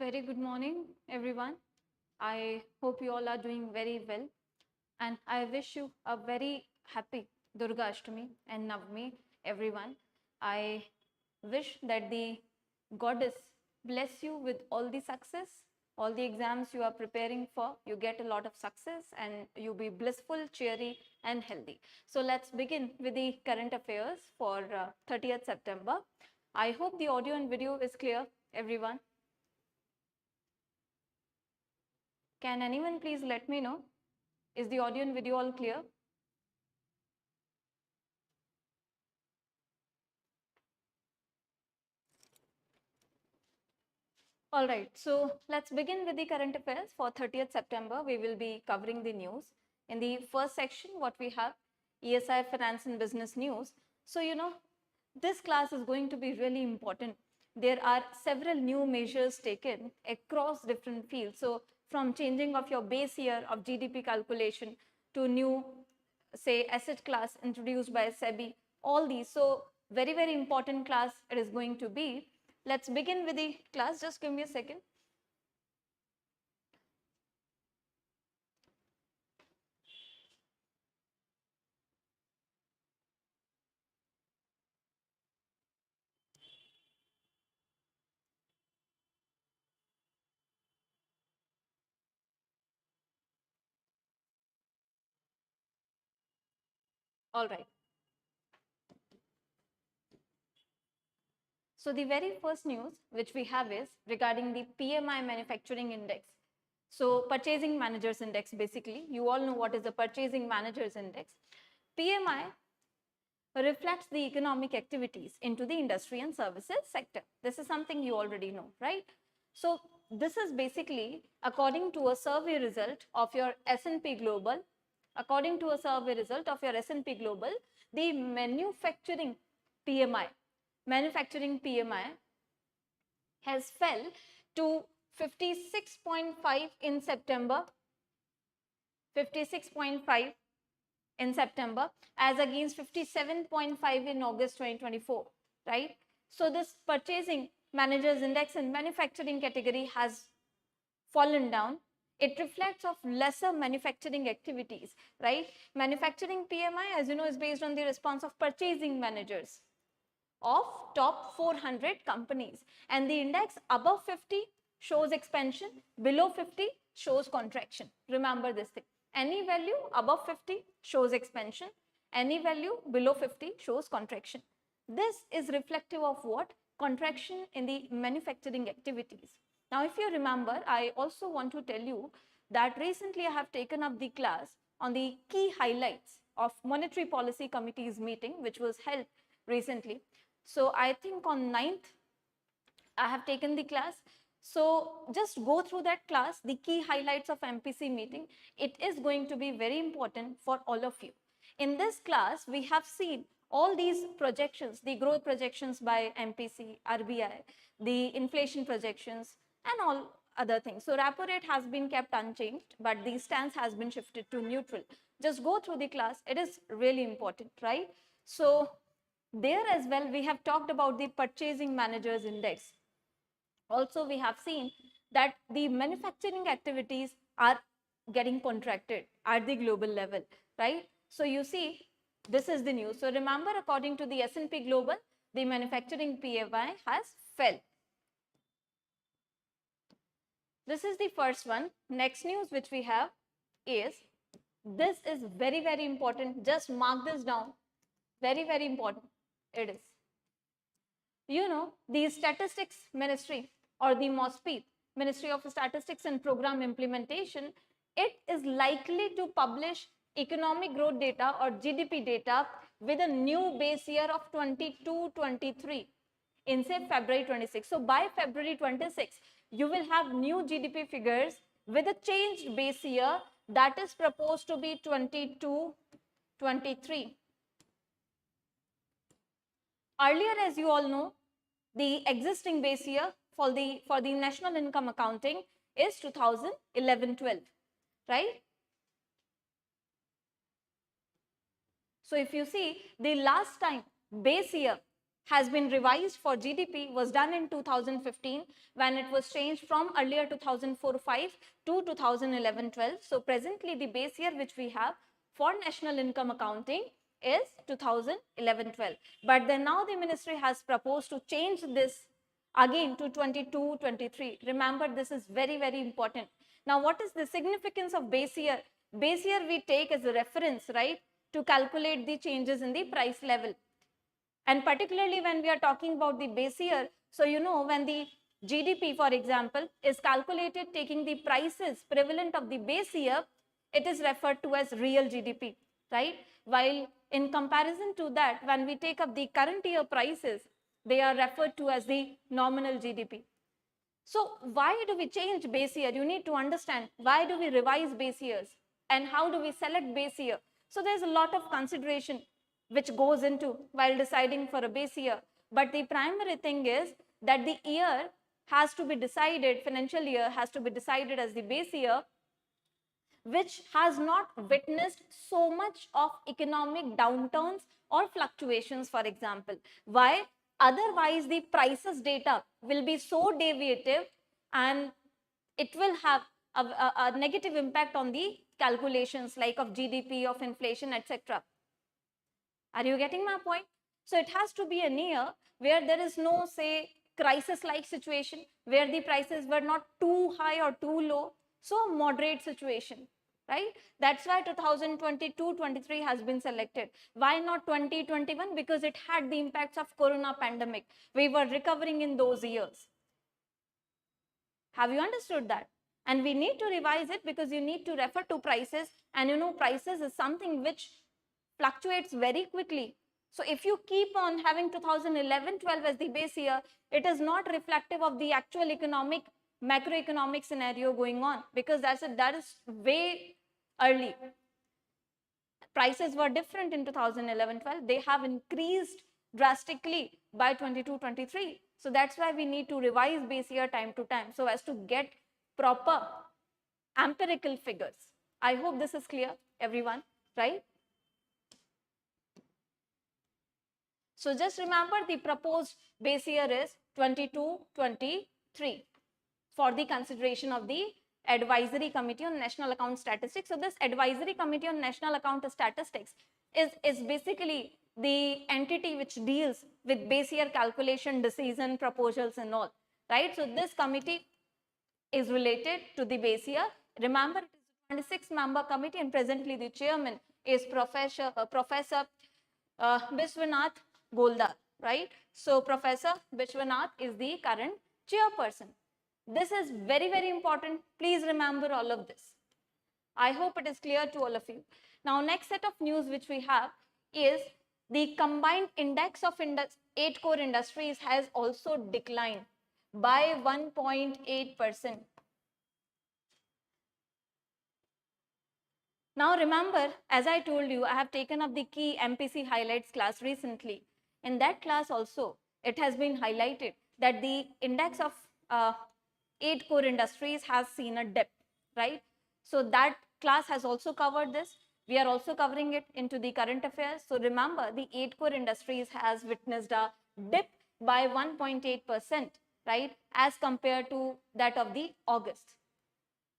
very good morning, everyone. I hope you all are doing very well, and I wish you a very happy Durga Ashtami and Navami, everyone. I wish that the goddess bless you with all the success, all the exams you are preparing for, you get a lot of success and you be blissful, cheery and healthy. So let's begin with the current affairs for 30th September. I hope the audio and video is clear, everyone. Can anyone please let me know? Is the audio and video all clear? All right, so let's begin with the current affairs for 30th September. We will be covering the news. In the first section, what we have, ESI Finance and Business News. So, this class is going to be really important. There are several new measures taken across different fields. So, from changing of your base year of GDP calculation to new, say, asset class introduced by SEBI, all these. So, very, very important class it is going to be. Let's begin with the class. Just give me a second. All right. So the very first news which we have is regarding the PMI manufacturing index. So purchasing managers index, basically, you all know what is the purchasing managers index. PMI reflects the economic activities into the industry and services sector. This is something you already know, right? So this is basically according to a survey result of your S&P Global. According to a survey result of your S&P Global, the manufacturing PMI has fell to 56.5 in September, 56.5 in September as against 57.5 in August 2024, right? So this purchasing managers index in manufacturing category has fallen down. It reflects of lesser manufacturing activities, right? Manufacturing PMI, as you know, is based on the response of purchasing managers of top 400 companies, and the index above 50 shows expansion, below 50 shows contraction. Remember this thing. Any value above 50 shows expansion, any value below 50 shows contraction. This is reflective of what? Contraction in the manufacturing activities. Now, if you remember, I also want to tell you that recently I have taken up the class on the key highlights of Monetary Policy Committee's meeting, which was held recently. So I think on 9th, I have taken the class. So just go through that class, the key highlights of MPC meeting. It is going to be very important for all of you. In this class, we have seen all these projections, the growth projections by MPC, RBI, the inflation projections and all other things. So repo rate has been kept unchanged, but the stance has been shifted to neutral. Just go through the class. It is really important, right? So there as well, we have talked about the purchasing managers index. Also, we have seen that the manufacturing activities are getting contracted at the global level, right? So you see, this is the news. So remember, according to the S&P Global, the manufacturing PMI has fell. This is the first one. Next news which we have is, this is very, very important. Just mark this down. Very, very important. It is. You know, the Statistics Ministry or the MOSPI, Ministry of Statistics and Program Implementation, it is likely to publish economic growth data or GDP data with a new base year of 22-23 in say February 26. So by February 26, you will have new GDP figures with a changed base year that is proposed to be 22-23. Earlier, as you all know, the existing base year for the national income accounting is 2011-12, right? So if you see, the last time base year has been revised for GDP was done in 2015 when it was changed from earlier 2004-5 to 2011-12. So presently the base year which we have for national income accounting is 2011-12. But then now the ministry has proposed to change this again to 22-23. Remember, this is very, very important. Now, what is the significance of base year? Base year we take as a reference, right, to calculate the changes in the price level. And particularly when we are talking about the base year, so you know, when the GDP, for example, is calculated taking the prices prevalent of the base year, it is referred to as real GDP, right? While in comparison to that, when we take up the current year prices, they are referred to as the nominal GDP. So why do we change base year? You need to understand why do we revise base years and how do we select base year? So there's a lot of consideration which goes into while deciding for a base year. But the primary thing is that the year has to be decided, financial year has to be decided as the base year, which has not witnessed so much of economic downturns or fluctuations, for example. Why? Otherwise, the prices data will be so deviative and it will have a negative impact on the calculations like of GDP, of inflation, etc. Are you getting my point? So it has to be a year where there is no, say, crisis-like situation, where the prices were not too high or too low, so moderate situation, right? That's why 2022-23 has been selected. Why not 2021? Because it had the impacts of corona pandemic. We were recovering in those years. Have you understood that? And we need to revise it because you need to refer to prices, and you know, prices is something which fluctuates very quickly. So if you keep on having 2011-12 as the base year, it is not reflective of the actual economic, macroeconomic scenario going on, because that is way early. Prices were different in 2011-12. They have increased drastically by 22-23. So that's why we need to revise base year time to time so as to get proper empirical figures. I hope this is clear, everyone, right? So just remember the proposed base year is 22-23 for the consideration of the Advisory Committee on National Account Statistics. So this Advisory Committee on National Account Statistics is basically the entity which deals with base year calculation, decision, proposals and all, right? So this committee is related to the base year. Remember, it is a 26-member committee and presently the chairman is Professor Bishwanath Goldar, right? So Professor Bishwanath is the current chairperson. This is very, very important. Please remember all of this. I hope it is clear to all of you. Now, next set of news which we have is the combined index of 8 core industries has also declined by 1.8%. Now remember, as I told you, I have taken up the key MPC highlights class recently. In that class also, it has been highlighted that the index of 8 core industries has seen a dip, right? So that class has also covered this. We are also covering it into the current affairs. So remember, the 8 core industries has witnessed a dip by 1.8%, right, as compared to that of the August.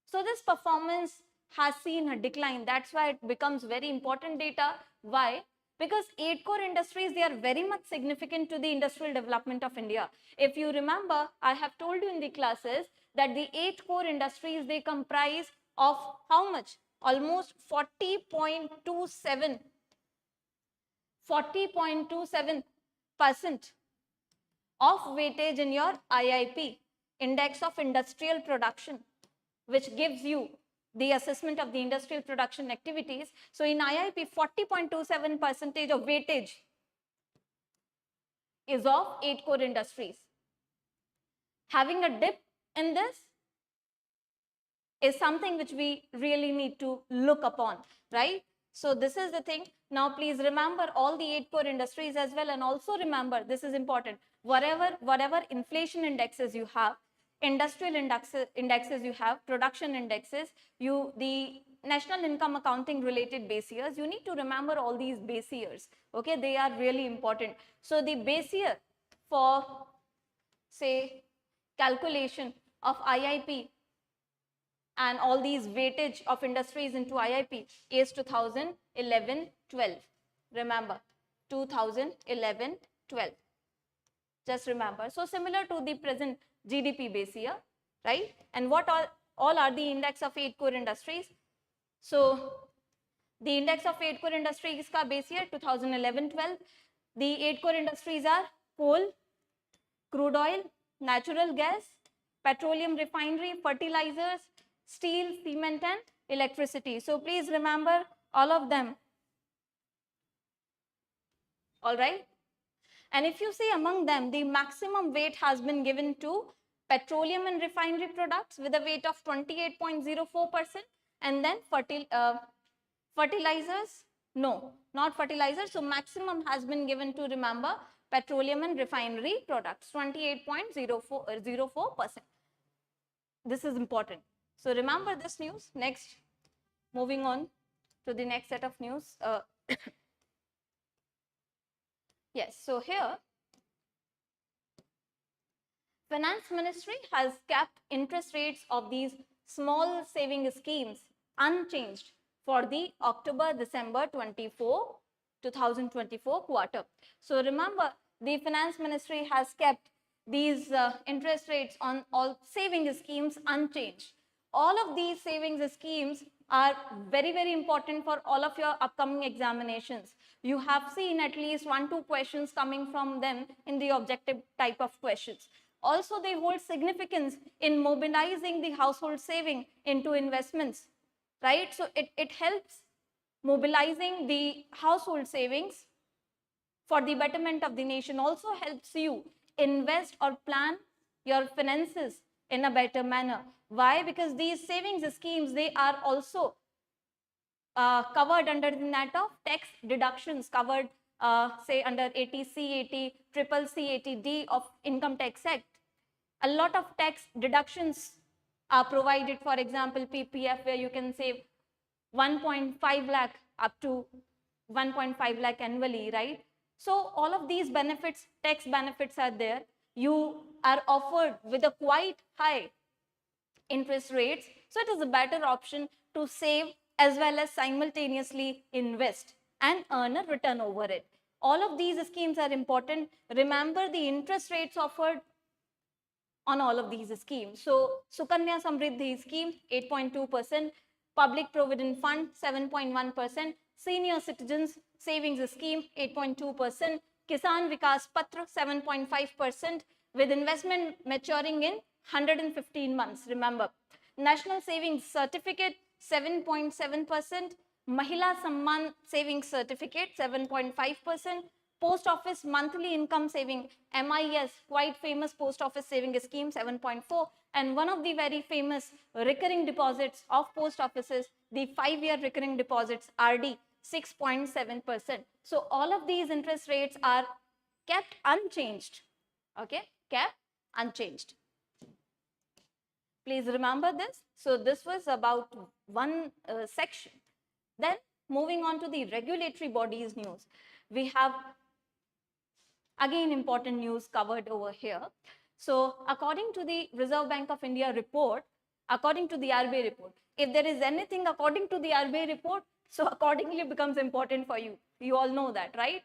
So this performance has seen a decline. That's why it becomes very important data. Why? Because 8 core industries, they are very much significant to the industrial development of India. If you remember, I have told you in the classes that the 8 core industries, they comprise of how much? Almost 40.27% of weightage in your IIP, Index of Industrial Production, which gives you the assessment of the industrial production activities. So in IIP, 40.27% of weightage is of 8 core industries. Having a dip in this is something which we really need to look upon, right? So this is the thing. Now please remember all the 8 core industries as well, and also remember, this is important, whatever inflation indexes you have, industrial indexes you have, production indexes, the national income accounting related base years, you need to remember all these base years. Okay, they are really important. So the base year for say calculation of IIP and all these weightage of industries into IIP is 2011-12. Remember, 2011-12. Just remember. So similar to the present GDP base year, right? And what all are the index of 8 core industries? So the index of 8 core industries ka base year 2011-12. The 8 core industries are coal, crude oil, natural gas, petroleum refinery, fertilizers, steel, cement and electricity. So please remember all of them. All right. And if you see among them, the maximum weight has been given to petroleum and refinery products with a weight of 28.04%, and then fertilizers, no, not fertilizers. So maximum has been given to, remember, petroleum and refinery products, 28.04%. This is important. So remember this news. Next, moving on to the next set of news. Yes, so here, Finance Ministry has kept interest rates of these small saving schemes unchanged for the October-December 2024 quarter. So remember, the Finance Ministry has kept these interest rates on all saving schemes unchanged. All of these savings schemes are very, very important for all of your upcoming examinations. You have seen at least 1-2 questions coming from them in the objective type of questions. Also, they hold significance in mobilizing the household saving into investments, right? So it helps mobilizing the household savings for the betterment of the nation. Also helps you invest or plan your finances in a better manner. Why? Because these savings schemes, they are also covered under the net of tax deductions, covered say under 80C, 80, triple C, 80D of Income Tax Act. A lot of tax deductions are provided, for example, PPF, where you can save 1.5 lakh up to 1.5 lakh annually, right? So all of these benefits, tax benefits are there. You are offered with a quite high interest rates. So it is a better option to save as well as simultaneously invest and earn a return over it. All of these schemes are important. Remember the interest rates offered on all of these schemes. So Sukanya Samriddhi scheme 8.2%, Public Provident Fund 7.1%, Senior Citizens Savings Scheme 8.2%, Kisan Vikas Patra 7.5%, with investment maturing in 115 months. Remember, National Savings Certificate 7.7%, Mahila Samman Savings Certificate 7.5%, Post Office Monthly Income Saving MIS, quite famous Post Office Saving Scheme 7.4%, and one of the very famous recurring deposits of post offices, the 5-year recurring deposits RD 6.7%. So all of these interest rates are kept unchanged. Okay, kept unchanged. Please remember this. So this was about one section. Then moving on to the regulatory bodies news, we have again important news covered over here. So according to the Reserve Bank of India report, according to the RBI report, if there is anything according to the RBI report, so accordingly becomes important for you. You all know that, right?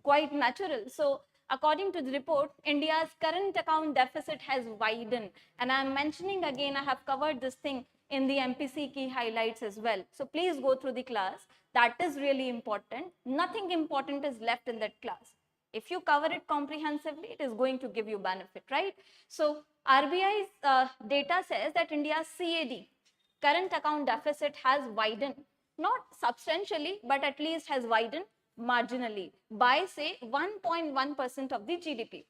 Quite natural. So according to the report, India's current account deficit has widened. And I'm mentioning again, I have covered this thing in the MPC key highlights as well. So please go through the class. That is really important. Nothing important is left in that class. If you cover it comprehensively, it is going to give you benefit, right? So RBI's data says that India's CAD, current account deficit, has widened, not substantially, but at least has widened marginally by say 1.1% of the GDP.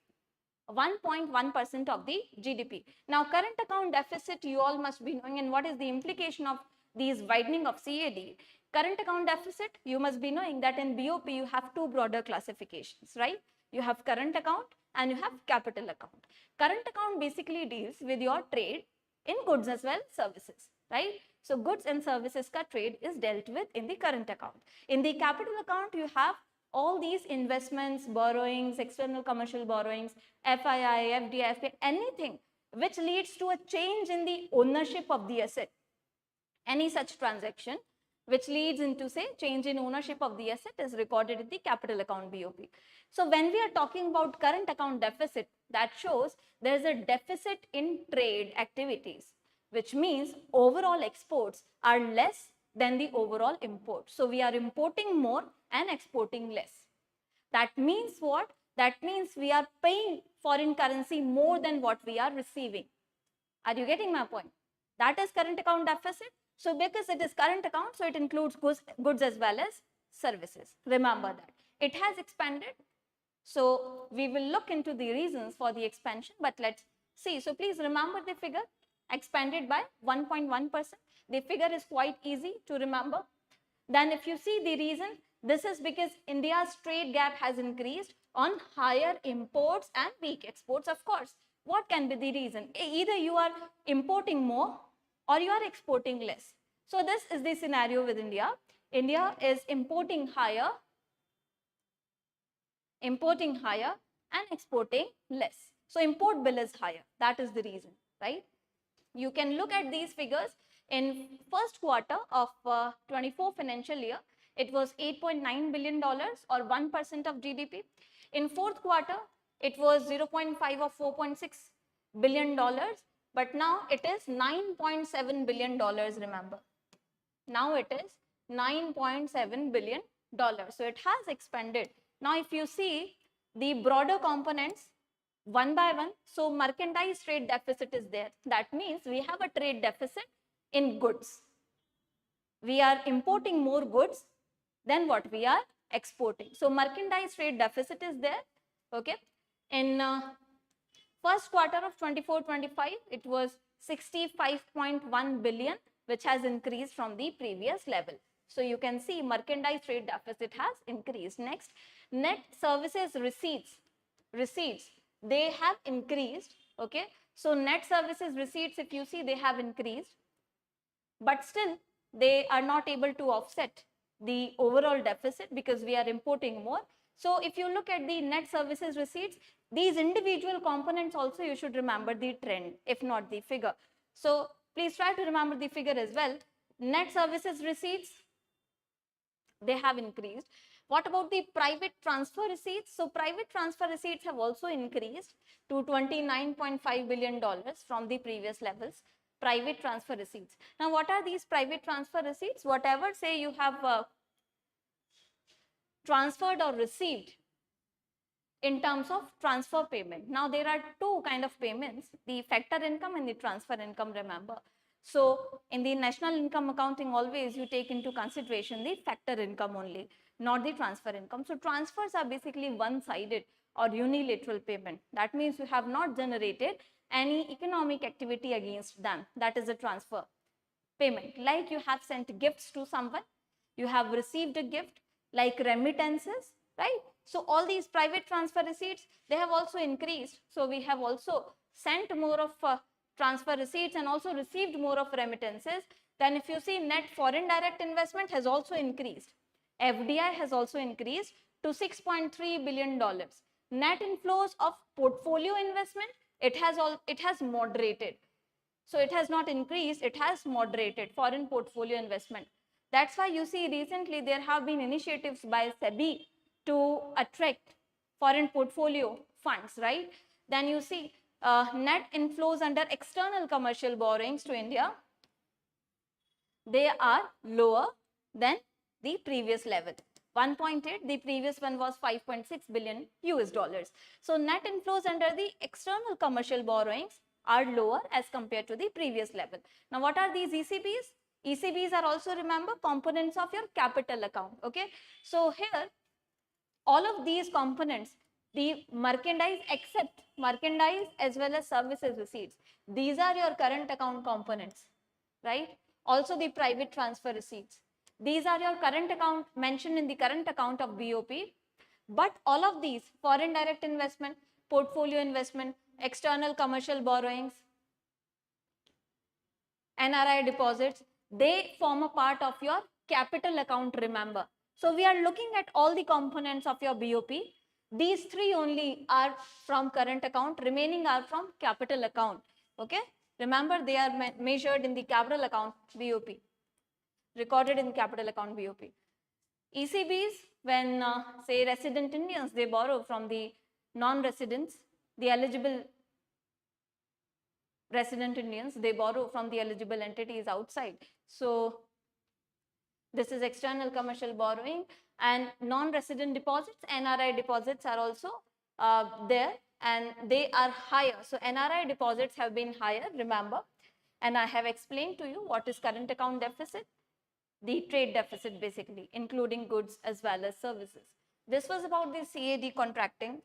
1.1% of the GDP. Now, current account deficit, you all must be knowing, and what is the implication of these widening of CAD? Current account deficit, you must be knowing that in BOP you have two broader classifications, right? You have current account and you have capital account. Current account basically deals with your trade in goods as well as services, right? So goods and services ka trade is dealt with in the current account. In the capital account, you have all these investments, borrowings, external commercial borrowings, FII, FDI, FPI, anything which leads to a change in the ownership of the asset. Any such transaction which leads into, say, change in ownership of the asset is recorded in the capital account BOP. So when we are talking about current account deficit, that shows there is a deficit in trade activities, which means overall exports are less than the overall import. So we are importing more and exporting less. That means what? That means we are paying foreign currency more than what we are receiving. Are you getting my point? That is current account deficit. So because it is current account, so it includes goods as well as services. Remember that. It has expanded. So we will look into the reasons for the expansion, but let's see. So please remember the figure, expanded by 1.1%. The figure is quite easy to remember. Then if you see the reason, this is because India's trade gap has increased on higher imports and weak exports, of course. What can be the reason? Either you are importing more or you are exporting less. So this is the scenario with India. India is importing higher and exporting less. So import bill is higher. That is the reason, right? You can look at these figures. In first quarter of 24 financial year, it was $8.9 billion or 1% of GDP. In fourth quarter, it was 0.5 or $4.6 billion, but now it is $9.7 billion, remember. Now it is $9.7 billion. So it has expanded. Now if you see the broader components, one by one, so merchandise trade deficit is there. That means we have a trade deficit in goods. We are importing more goods than what we are exporting. So merchandise trade deficit is there. Okay. In first quarter of 24-25, it was 65.1 billion, which has increased from the previous level. So you can see merchandise trade deficit has increased. Next, net services receipts, they have increased. Okay. So net services receipts, if you see, they have increased, but still they are not able to offset the overall deficit because we are importing more. So if you look at the net services receipts, these individual components also you should remember the trend, if not the figure. So please try to remember the figure as well. Net services receipts, they have increased. What about the private transfer receipts? So private transfer receipts have also increased to $29.5 billion from the previous levels. Private transfer receipts. Now what are these private transfer receipts? Whatever, say, you have transferred or received in terms of transfer payment. Now there are two kind of payments, the factor income and the transfer income, remember. So in the national income accounting, always you take into consideration the factor income only, not the transfer income. So transfers are basically one-sided or unilateral payment. That means you have not generated any economic activity against them. That is a transfer payment. Like you have sent gifts to someone, you have received a gift, like remittances, right? So all these private transfer receipts, they have also increased. So we have also sent more of transfer receipts and also received more of remittances. Then if you see, net foreign direct investment has also increased. FDI has also increased to $6.3 billion. Net inflows of portfolio investment, it has moderated. So it has not increased, it has moderated, foreign portfolio investment. That's why you see recently there have been initiatives by SEBI to attract foreign portfolio funds, right? Then you see net inflows under external commercial borrowings to India, they are lower than the previous level. 1.8, the previous one was 5.6 billion US dollars. So net inflows under the external commercial borrowings are lower as compared to the previous level. Now what are these ECBs? ECBs are also, remember, components of your capital account. Okay. So here, all of these components, the merchandise, except merchandise as well as services receipts, these are your current account components, right? Also the private transfer receipts. These are your current account, mentioned in the current account of BOP. But all of these, foreign direct investment, portfolio investment, external commercial borrowings, NRI deposits, they form a part of your capital account, remember. So we are looking at all the components of your BOP. These three only are from current account, remaining are from capital account. Okay, remember they are measured in the capital account BOP, recorded in capital account BOP. ECBs, when say resident Indians, they borrow from the non-residents, the eligible resident Indians, they borrow from the eligible entities outside. So this is external commercial borrowing, and non-resident deposits, NRI deposits are also there, and they are higher. So NRI deposits have been higher, remember, and I have explained to you what is current account deficit, the trade deficit basically, including goods as well as services. This was about the CAD contracting.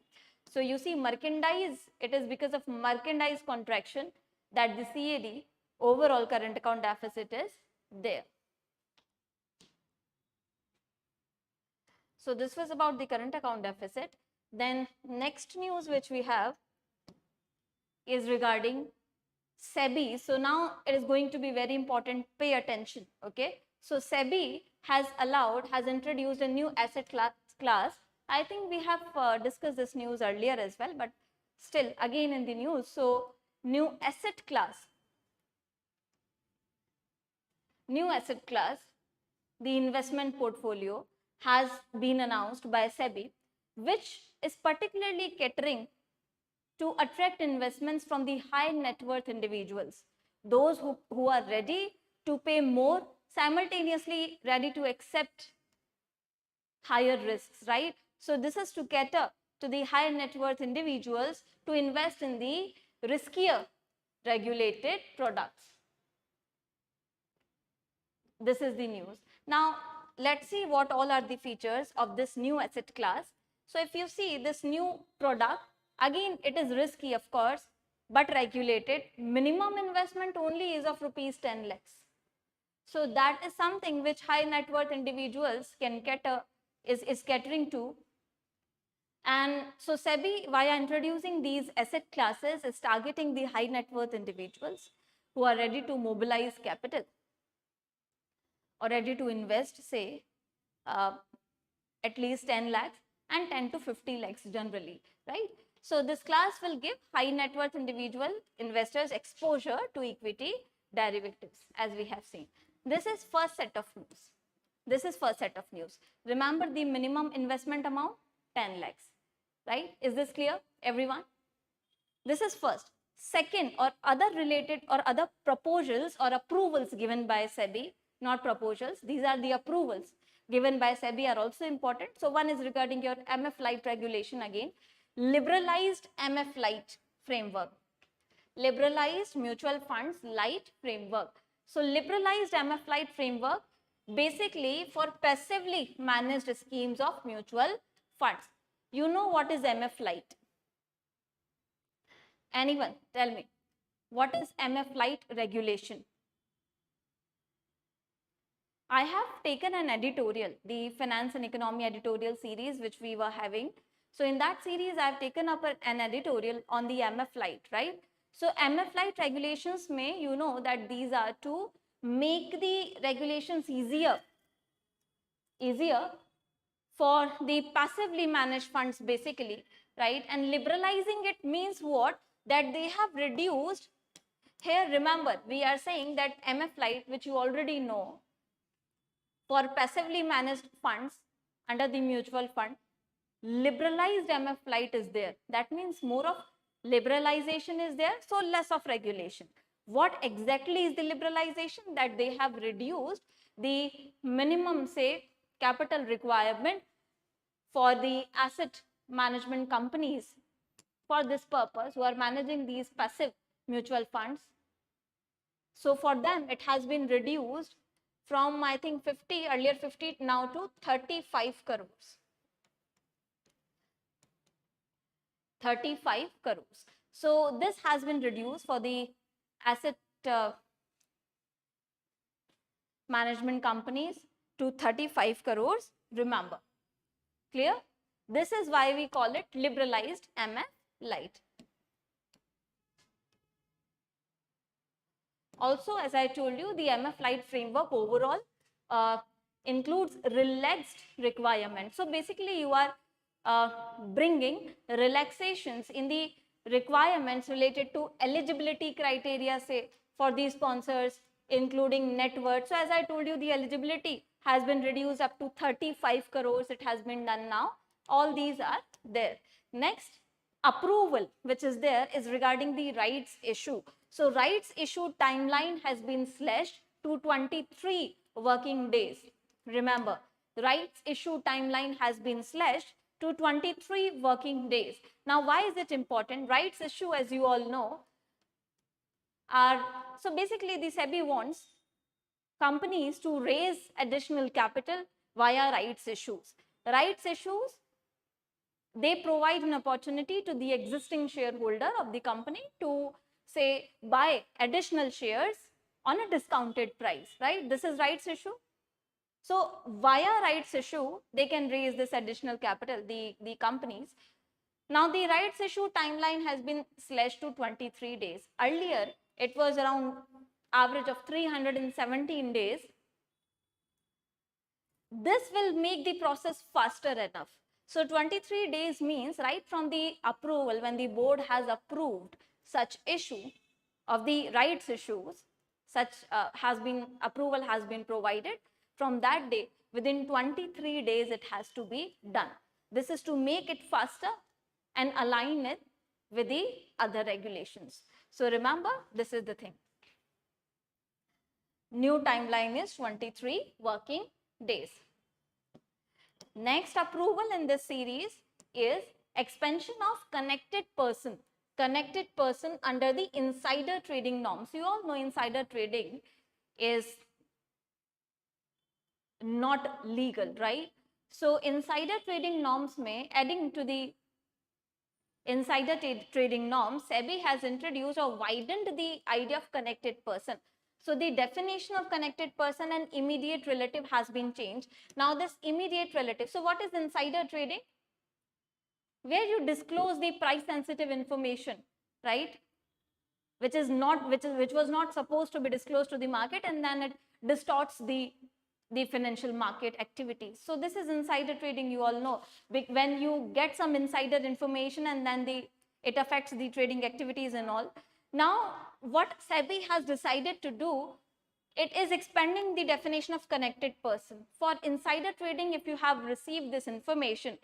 So you see merchandise, it is because of merchandise contraction that the CAD overall current account deficit is there. So this was about the current account deficit. Then next news which we have is regarding SEBI. So now it is going to be very important, pay attention, okay. So SEBI has introduced a new asset class. I think we have discussed this news earlier as well, but still again in the news. So new asset class, the investment portfolio has been announced by SEBI, which is particularly catering to attract investments from the high net worth individuals, those who are ready to pay more, simultaneously ready to accept higher risks, right? So this is to cater to the high net worth individuals to invest in the riskier regulated products. This is the news. Now let's see what all are the features of this new asset class. So if you see this new product, again it is risky of course, but regulated. Minimum investment only is of rupees 10 lakhs. So that is something which high net worth individuals can cater, is catering to. And so SEBI, via introducing these asset classes, is targeting the high net worth individuals who are ready to mobilize capital or ready to invest, say, at least 10 lakhs and 10 to 50 lakhs generally, right? So this class will give high net worth individual investors exposure to equity derivatives, as we have seen. This is first set of news. Remember the minimum investment amount, 10 lakhs, right? Is this clear, everyone? This is first. Second, or other related or other proposals or approvals given by SEBI, not proposals, these are the approvals given by SEBI are also important. So one is regarding your MF Light regulation again, liberalized MF Light framework, liberalized mutual funds light framework. So liberalized MF Light framework basically for passively managed schemes of mutual funds. You know what is MF Light? Anyone tell me, what is MF Light regulation? I have taken an editorial, the finance and economy editorial series which we were having. So in that series, I have taken up an editorial on the MF Light, right? So MF Light regulations may, you know that these are to make the regulations easier for the passively managed funds basically, right? And liberalizing it means what? That they have reduced. Here remember, we are saying that MF Light, which you already know, for passively managed funds under the mutual fund, liberalized MF Light is there. That means more of liberalization is there, so less of regulation. What exactly is the liberalization? That they have reduced the minimum, say, capital requirement for the asset management companies for this purpose, who are managing these passive mutual funds. So for them, it has been reduced from, I think, 50, earlier 50, now to 35 crores. 35 crores. So this has been reduced for the asset management companies to 35 crores, remember. Clear? This is why we call it liberalized MF Light. Also, as I told you, the MF Light framework overall includes relaxed requirements. So basically, you are bringing relaxations in the requirements related to eligibility criteria, say, for these sponsors, including net worth. So as I told you, the eligibility has been reduced up to 35 crores. It has been done now. All these are there. Next, approval, which is there, is regarding the rights issue. So rights issue timeline has been slashed to 23 working days. Remember, the rights issue timeline has been slashed to 23 working days. Now, why is it important? Rights issue, as you all know, are, so basically the SEBI wants companies to raise additional capital via rights issues. Rights issues, they provide an opportunity to the existing shareholder of the company to, say, buy additional shares on a discounted price, right? This is rights issue. So via rights issue, they can raise this additional capital, the companies. Now the rights issue timeline has been slashed to 23 days. Earlier, it was around average of 317 days. This will make the process faster enough. So 23 days means right from the approval, when the board has approved such issue of the rights issues, such approval has been provided, from that day, within 23 days it has to be done. This is to make it faster and align it with the other regulations. So remember, this is the thing. New timeline is 23 working days. Next approval in this series is expansion of connected person. Connected person under the insider trading norms. You all know insider trading is not legal, right? So insider trading norms may, adding to the insider trading norms, SEBI has introduced or widened the idea of connected person. So the definition of connected person and immediate relative has been changed. Now this immediate relative, so what is insider trading? Where you disclose the price sensitive information, right? Which was not supposed to be disclosed to the market, and then it distorts the financial market activities. So this is insider trading, you all know. When you get some insider information and then it affects the trading activities and all. Now, what SEBI has decided to do, it is expanding the definition of connected person. For insider trading, if you have received this information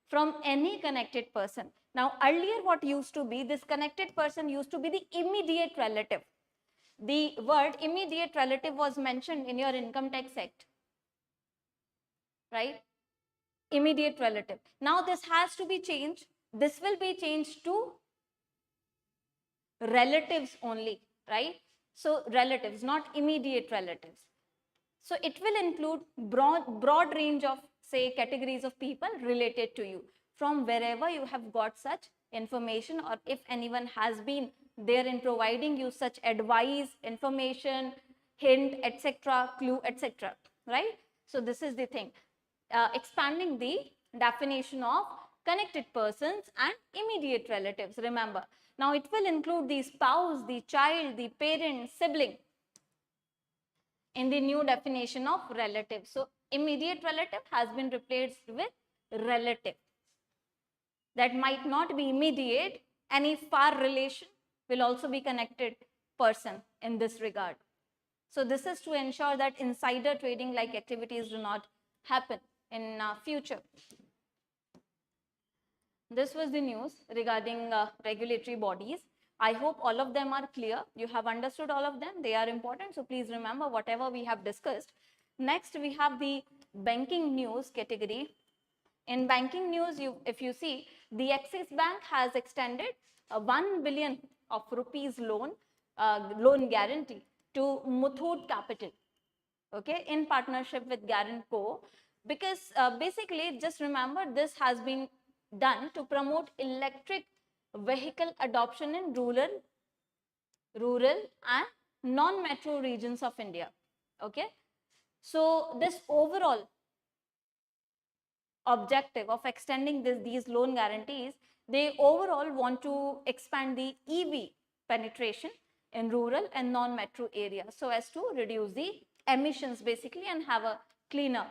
from any connected person. Now, earlier what used to be, this connected person used to be the immediate relative. The word immediate relative was mentioned in your Income Tax Act, right? Immediate relative. Now this has to be changed. This will be changed to relatives only, right? So relatives, not immediate relatives. So it will include broad range of, say, categories of people related to you from wherever you have got such information, or if anyone has been there in providing you such advice, information, hint, etc., clue, etc., right? So this is the thing. Expanding the definition of connected persons and immediate relatives, remember. Now it will include the spouse, the child, the parent, sibling in the new definition of relative. So immediate relative has been replaced with relative. That might not be immediate, any far relation will also be connected person in this regard. So this is to ensure that insider trading like activities do not happen in future. This was the news regarding regulatory bodies. I hope all of them are clear. You have understood all of them. They are important. So please remember whatever we have discussed. Next, we have the banking news category. In banking news, if you see, the Axis Bank has extended a 1 billion of rupees loan guarantee to Muthoot Capital, okay, in partnership with Guaranco, because basically, just remember, this has been done to promote electric vehicle adoption in rural and non-metro regions of India, okay. So this overall objective of extending these loan guarantees, they overall want to expand the EV penetration in rural and non-metro areas so as to reduce the emissions basically and have a cleaner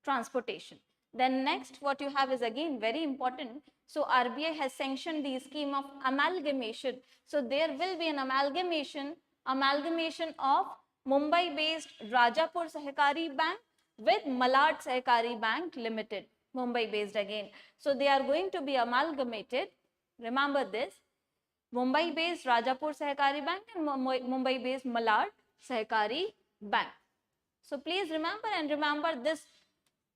transportation. Then next what you have is again very important. So RBI has sanctioned the scheme of amalgamation. So there will be an amalgamation of Mumbai based Rajapur Sahakari Bank with Malad Sahakari Bank Limited, Mumbai based again. So they are going to be amalgamated. Remember this, Mumbai based Rajapur Sahakari Bank and Mumbai based Malad Sahakari Bank. So please remember this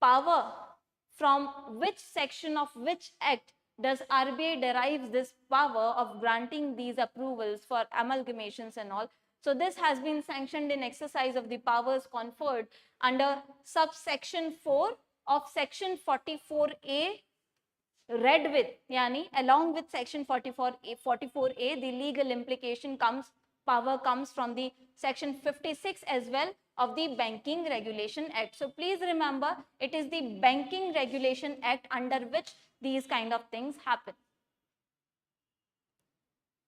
power, from which section of which act does RBI derives this power of granting these approvals for amalgamations and all. So this has been sanctioned in exercise of the powers conferred under subsection 4 of section 44A read with, yani along with section 44A, the legal implication power comes from the section 56 as well of the Banking Regulation Act. So please remember, it is the Banking Regulation Act under which these kind of things happen,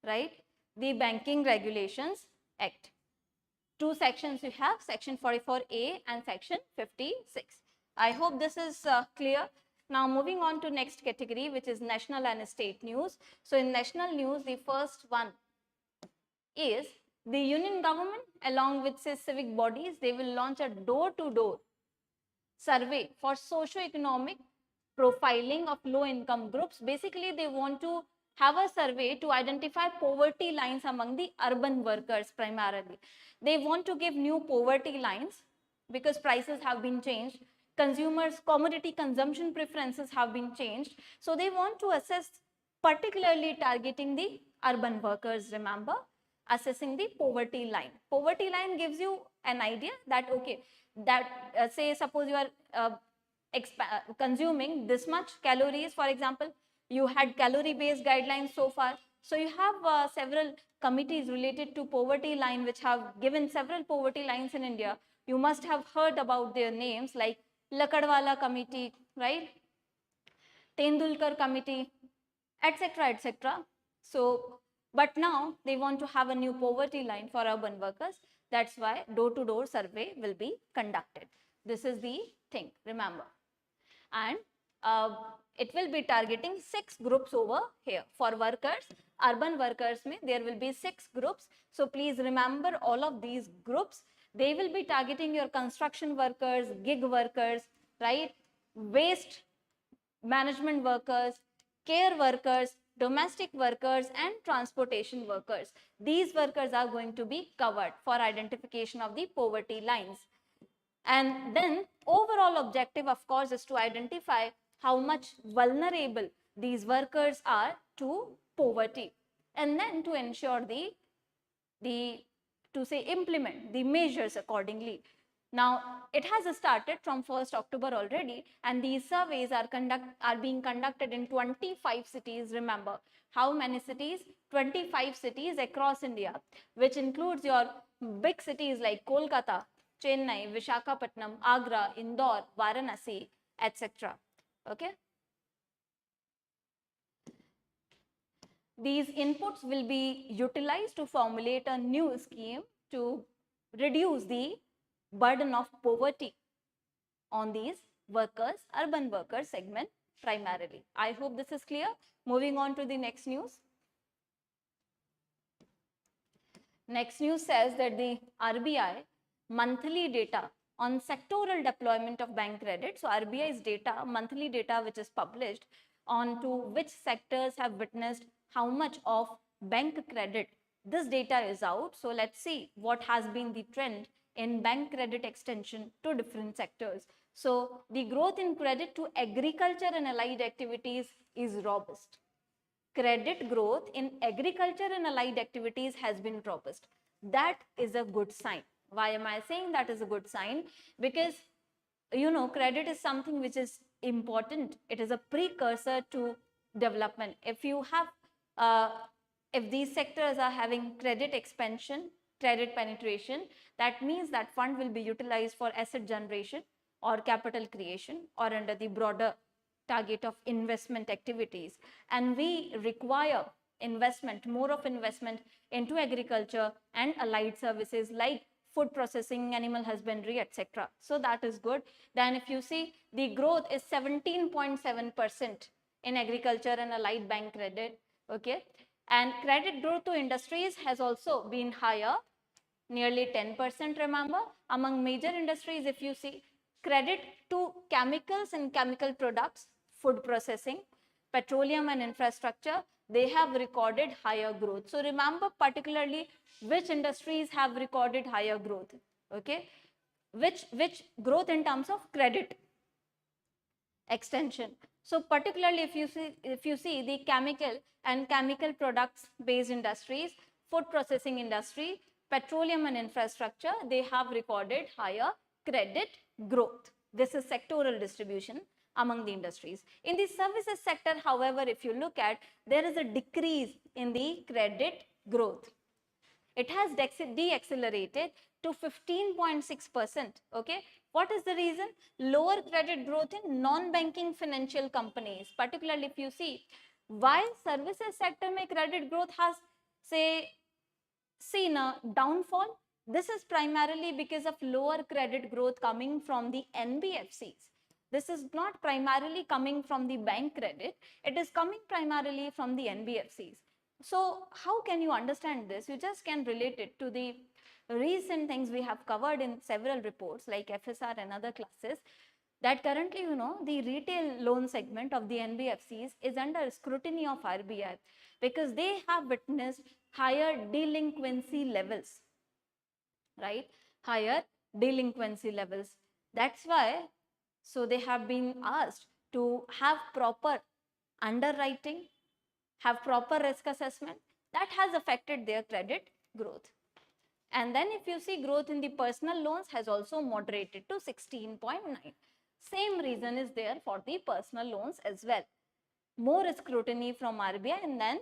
right? The Banking Regulations Act. Two sections you have, section 44A and section 56. I hope this is clear. Now moving on to next category, which is national and state news. So in national news, the first one is the union government along with say civic bodies, they will launch a door-to-door survey for socio-economic profiling of low income groups. Basically, they want to have a survey to identify poverty lines among the urban workers primarily. They want to give new poverty lines because prices have been changed. Consumers' commodity consumption preferences have been changed. So they want to assess, particularly targeting the urban workers, remember, assessing the poverty line. Poverty line gives you an idea that, okay, that say suppose you are consuming this much calories, for example, you had calorie based guidelines so far. So you have several committees related to poverty line which have given several poverty lines in India. You must have heard about their names like Lakadwala committee, right? Tendulkar committee, etc., etc. So, but now they want to have a new poverty line for urban workers. That's why door-to-door survey will be conducted. This is the thing, remember. And it will be targeting 6 groups over here. For workers, urban workers, there will be 6 groups. So please remember all of these groups. They will be targeting your construction workers, gig workers, right? Waste management workers, care workers, domestic workers, and transportation workers. These workers are going to be covered for identification of the poverty lines. And then overall objective, of course, is to identify how much vulnerable these workers are to poverty, and then to ensure implement the measures accordingly. Now, it has started from 1st October already, and these surveys are being conducted in 25 cities. Remember, how many cities? 25 cities across India, which includes your big cities like Kolkata, Chennai, Visakhapatnam, Agra, Indore, Varanasi, etc. Okay. These inputs will be utilized to formulate a new scheme to reduce the burden of poverty on these workers, urban workers segment primarily. I hope this is clear. Moving on to the next news. Next news says that the RBI monthly data on sectoral deployment of bank credit. So RBI's data, monthly data which is published on to which sectors have witnessed how much of bank credit. This data is out. So let's see what has been the trend in bank credit extension to different sectors. So the growth in credit to agriculture and allied activities is robust. Credit growth in agriculture and allied activities has been robust. That is a good sign. Why am I saying that is a good sign? Because, you know, credit is something which is important. It is a precursor to development. If you have, if these sectors are having credit expansion, credit penetration, that means that fund will be utilized for asset generation or capital creation or under the broader target of investment activities. And we require investment, more of investment into agriculture and allied services like food processing, animal husbandry, etc. So that is good. Then if you see, the growth is 17.7% in agriculture and allied bank credit, okay. And credit growth to industries has also been higher, nearly 10%, remember. Among major industries, if you see, credit to chemicals and chemical products, food processing, petroleum and infrastructure, they have recorded higher growth. So remember particularly which industries have recorded higher growth, okay, which growth in terms of credit extension. So particularly if you see the chemical and chemical products based industries, food processing industry, petroleum and infrastructure, they have recorded higher credit growth. This is sectoral distribution among the industries. In the services sector, however, if you look at, there is a decrease in the credit growth. It has deaccelerated to 15.6%. Okay. What is the reason? Lower credit growth in non-banking financial companies. Particularly if you see, while services sector mein credit growth has, say, seen a downfall, this is primarily because of lower credit growth coming from the NBFCs. This is not primarily coming from the bank credit. It is coming primarily from the NBFCs. So how can you understand this? You just can relate it to the recent things we have covered in several reports like FSR and other classes, that currently, you know, the retail loan segment of the NBFCs is under scrutiny of RBI because they have witnessed higher delinquency levels, right? Higher delinquency levels. That's why, so they have been asked to have proper underwriting, have proper risk assessment. That has affected their credit growth. And then if you see, growth in the personal loans has also moderated to 16.9. Same reason is there for the personal loans as well. More scrutiny from RBI, and then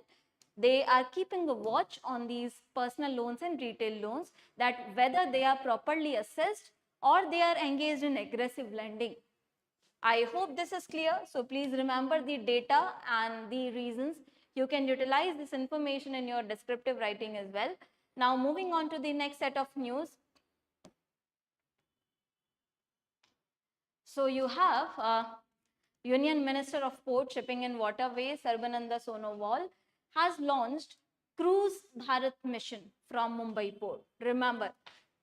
they are keeping a watch on these personal loans and retail loans, that whether they are properly assessed or they are engaged in aggressive lending. I hope this is clear. So please remember the data and the reasons. You can utilize this information in your descriptive writing as well. Now moving on to the next set of news. So you have Union Minister of Port, Shipping and Waterways, Sarbananda Sonowal, has launched Cruise Bharat mission from Mumbai Port. Remember,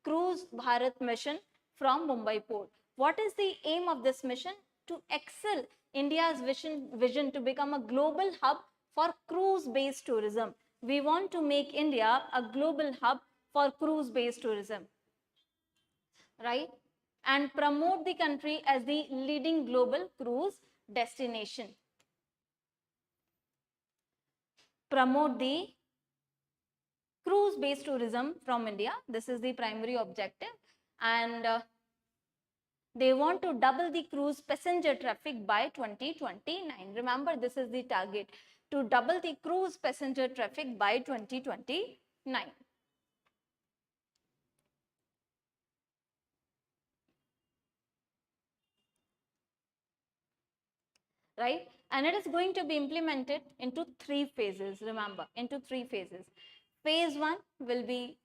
Cruise Bharat mission from Mumbai Port. What is the aim of this mission? To excel India's vision to become a global hub for cruise-based tourism. We want to make India a global hub for cruise-based tourism, right? And promote the country as the leading global cruise destination. Promote the cruise-based tourism from India. This is the primary objective. And they want to double the cruise passenger traffic by 2029. Remember, this is the target, to double the cruise passenger traffic by 2029. Right? And it is going to be implemented into 3 phases, remember, into 3 phases. Phase 1 will be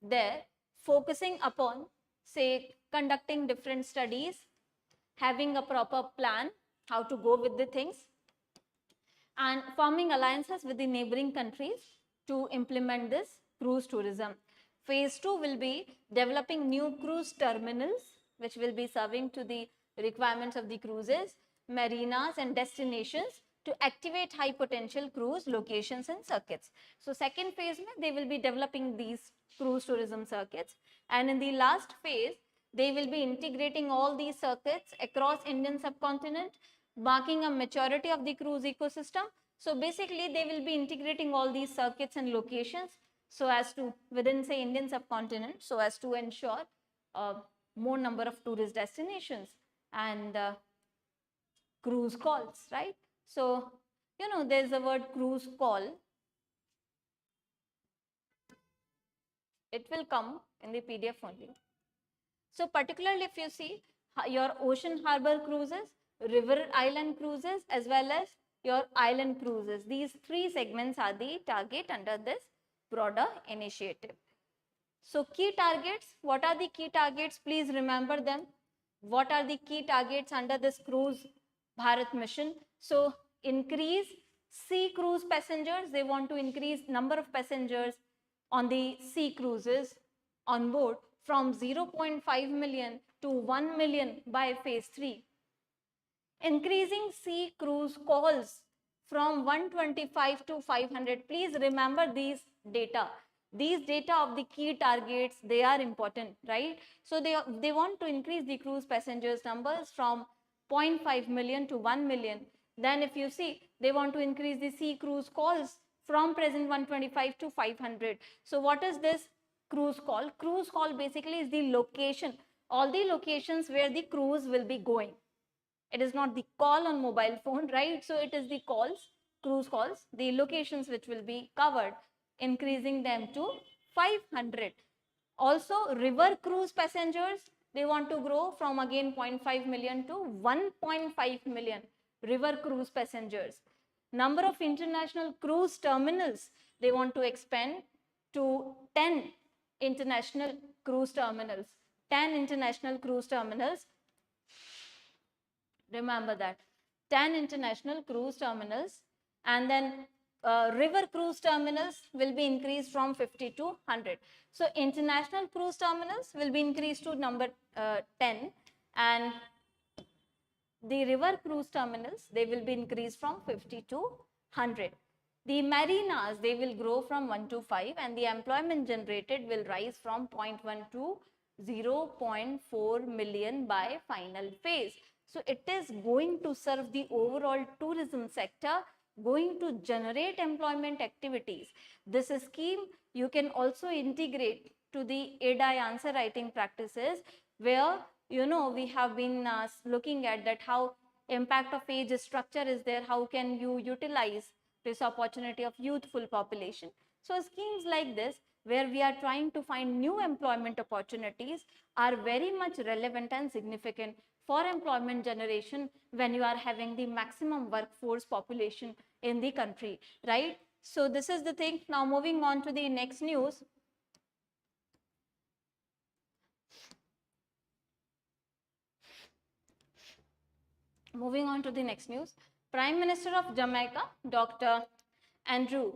there, focusing upon, say, conducting different studies, having a proper plan, how to go with the things, and forming alliances with the neighboring countries to implement this cruise tourism. Phase 2 will be developing new cruise terminals, which will be serving to the requirements of the cruises, marinas and destinations to activate high potential cruise locations and circuits. So second phase, they will be developing these cruise tourism circuits, and in the last phase, they will be integrating all these circuits across Indian subcontinent, marking a maturity of the cruise ecosystem. So basically, they will be integrating all these circuits and locations so as to, within, say, Indian subcontinent, so as to ensure more number of tourist destinations and cruise calls, right? So, you know, there's a word cruise call. It will come in the PDF only. So particularly if you see your ocean harbor cruises, river island cruises, as well as your island cruises. These 3 segments are the target under this broader initiative. So key targets, what are the key targets? Please remember them. What are the key targets under this cruise Bharat mission? So increase sea cruise passengers. They want to increase number of passengers on the sea cruises on board from 0.5 million to 1 million by phase 3. Increasing sea cruise calls from 125 to 500. Please remember these data. These data of the key targets, they are important, right? So they want to increase the cruise passengers numbers from 0.5 million to 1 million. Then if you see, they want to increase the sea cruise calls from present 125 to 500. So what is this cruise call? Cruise call basically is the location, all the locations where the cruise will be going. It is not the call on mobile phone, right? So it is the calls, cruise calls, the locations which will be covered, increasing them to 500. Also, river cruise passengers, they want to grow from again 0.5 million to 1.5 million river cruise passengers. Number of international cruise terminals, they want to expand to 10 international cruise terminals. 10 international cruise terminals. Remember that. 10 international cruise terminals, and then river cruise terminals will be increased from 50 to 100. So international cruise terminals will be increased to number 10, and the river cruise terminals, they will be increased from 50 to 100. The marinas, they will grow from 1 to 5, and the employment generated will rise from 0.1 to 0.4 million by final phase. So it is going to serve the overall tourism sector, going to generate employment activities. This scheme you can also integrate to the IRDAI answer writing practices, where we have been looking at that how impact of age structure is there, how can you utilize this opportunity of youthful population. So schemes like this, where we are trying to find new employment opportunities, are very much relevant and significant for employment generation when you are having the maximum workforce population in the country, right? So this is the thing. Now moving on to the next news. Moving on to the next news. Prime Minister of Jamaica, Dr. Andrew,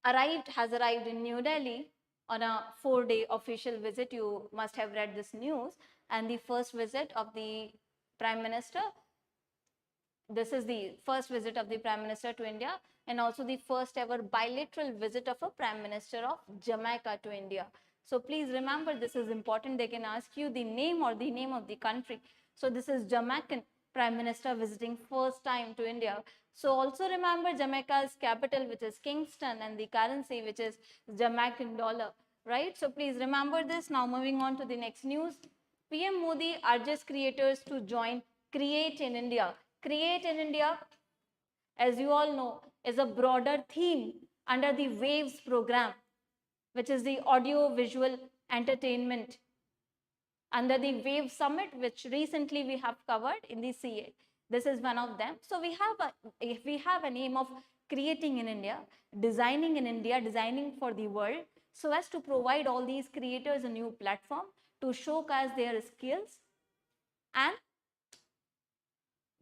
has arrived in New Delhi on a 4-day official visit. You must have read this news. And the first visit of the Prime Minister, this is the first visit of the Prime Minister to India, and also the first ever bilateral visit of a Prime Minister of Jamaica to India. So please remember, this is important. They can ask you the name or the name of the country. So this is Jamaican Prime Minister visiting first time to India. So also remember Jamaica's capital, which is Kingston, and the currency, which is Jamaican dollar, right? So please remember this. Now moving on to the next news. PM Modi urges creators to join Create in India. Create in India, as you all know, is a broader theme under the WAVES program, which is the audio visual entertainment under the WAVE Summit, which recently we have covered in the CA. This is one of them. So we have an aim of creating in India, designing for the world, so as to provide all these creators a new platform to showcase their skills and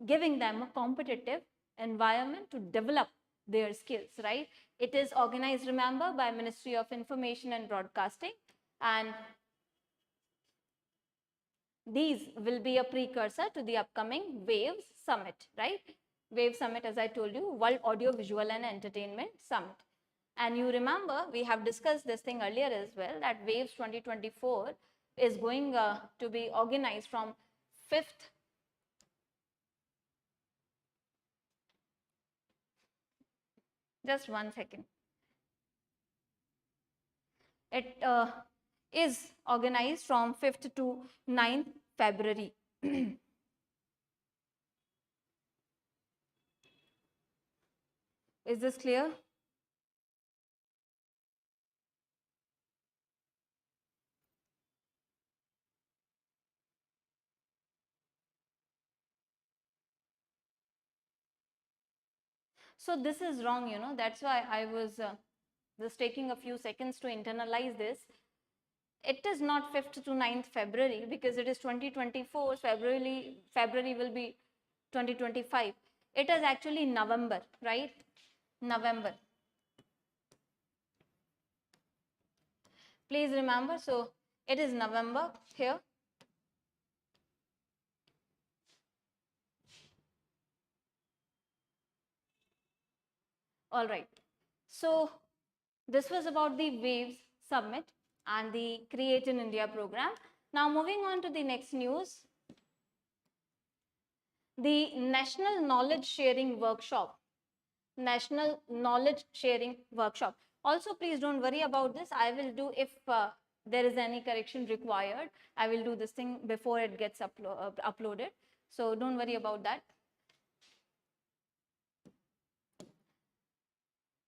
giving them a competitive environment to develop their skills, right? It is organized, remember, by Ministry of Information and Broadcasting, and these will be a precursor to the upcoming WAVES Summit, right? WAVES Summit, as I told you, World Audio Visual and Entertainment Summit. And you remember, we have discussed this thing earlier as well, that WAVES 2024 is going to be organized from 5th just one second. It is organized from 5th to 9th February. Is this clear? So this is wrong, you know, that's why I was just taking a few seconds to internalize this. It is not 5th to 9th February because it is 2024, February will be 2025. It is actually November, right? November. Please remember, so it is November here. All right. So this was about the WAVES Summit and the Create in India program. Now moving on to the next news. The National Knowledge Sharing Workshop. National Knowledge Sharing Workshop. Also, please don't worry about this. I will do, if there is any correction required, I will do this thing before it gets uploaded. So don't worry about that.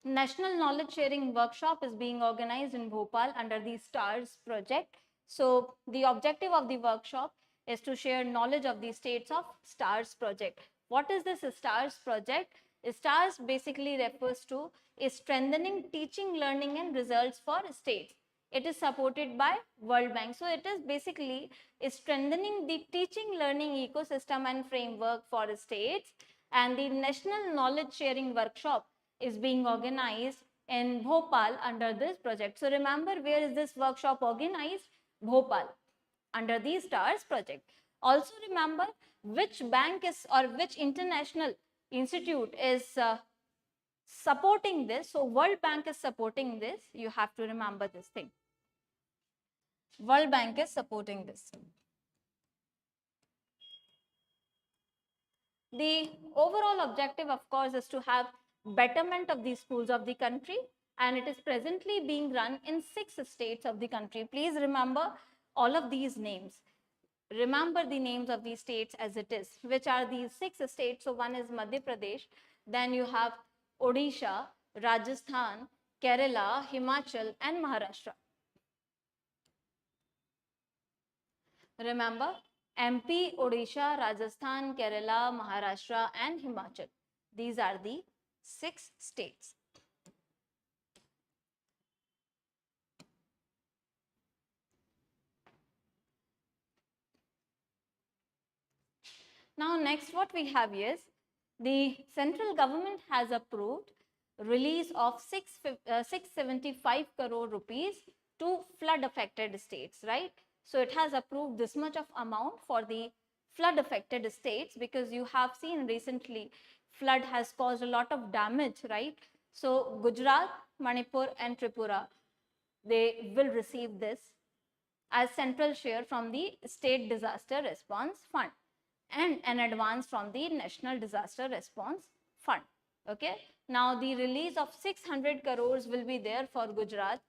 National Knowledge Sharing Workshop is being organized in Bhopal under the STARS project. So the objective of the workshop is to share knowledge of the states of STARS project. What is this STARS project? STARS basically refers to is strengthening teaching, learning and results for states. It is supported by World Bank. So it is basically is strengthening the teaching, learning ecosystem and framework for states. And the National Knowledge Sharing Workshop is being organized in Bhopal under this project. So remember, where is this workshop organized? Bhopal, under the STARS project. Also remember which bank is or which international institute is supporting this. So World Bank is supporting this. You have to remember this thing. World Bank is supporting this. The overall objective, of course, is to have betterment of the schools of the country, and it is presently being run in 6 states of the country. Please remember all of these names. Remember the names of these states as it is. Which are these 6 states? So one is Madhya Pradesh, then you have Odisha, Rajasthan, Kerala, Himachal and Maharashtra. Remember, MP, Odisha, Rajasthan, Kerala, Maharashtra and Himachal. These are the 6 states. Now next what we have is the central government has approved release of 675 crore rupees to flood affected states, right? So it has approved this much of amount for the flood affected states, because you have seen recently flood has caused a lot of damage, right? So Gujarat, Manipur and Tripura, they will receive this as central share from the State Disaster Response Fund and an advance from the National Disaster Response Fund. Okay. Now the release of 600 crores will be there for Gujarat,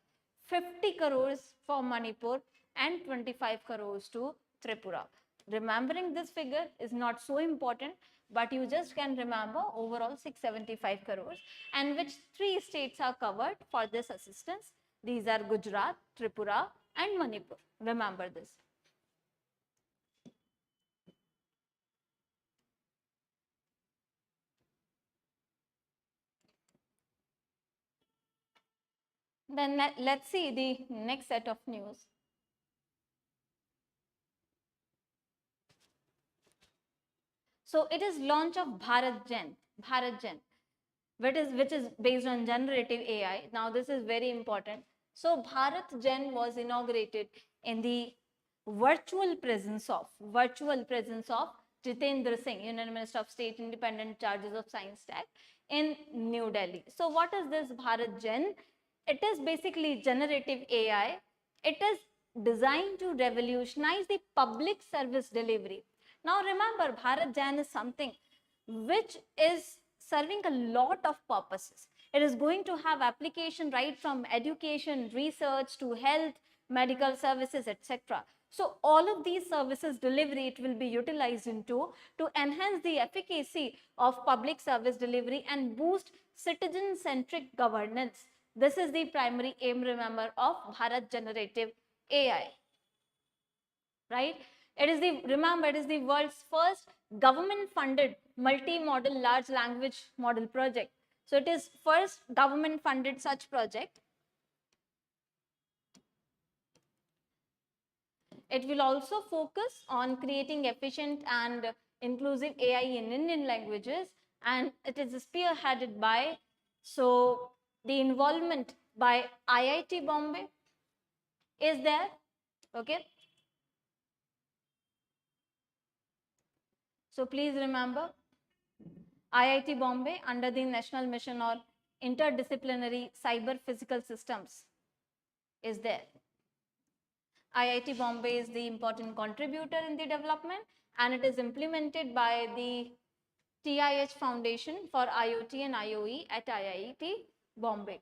50 crores for Manipur and 25 crores to Tripura. Remembering this figure is not so important, but you just can remember overall 675 crores, and which 3 states are covered for this assistance. These are Gujarat, Tripura and Manipur. Remember this. Then let's see the next set of news. So it is launch of BharatGen, which is based on generative AI. Now this is very important. So BharatGen was inaugurated in the virtual presence of Jitendra Singh, Union Minister of State, Independent Charges of Science Tech in New Delhi. So what is this BharatGen? It is basically generative AI. It is designed to revolutionize the public service delivery. Now remember, BharatGen is something which is serving a lot of purposes. It is going to have application right from education, research to health, medical services, etc. So all of these services delivery it will be utilized into to enhance the efficacy of public service delivery and boost citizen-centric governance. This is the primary aim, remember, of Bharat Generative AI, right? It is the world's first government-funded multi-modal large language model project. So it is first government funded such project. It will also focus on creating efficient and inclusive AI in Indian languages, and it is spearheaded by, so the involvement by IIT Bombay is there, okay. So please remember, IIT Bombay under the National Mission on Interdisciplinary Cyber Physical Systems is there. IIT Bombay is the important contributor in the development, and it is implemented by the TIH Foundation for IoT and IOE at IIT Bombay.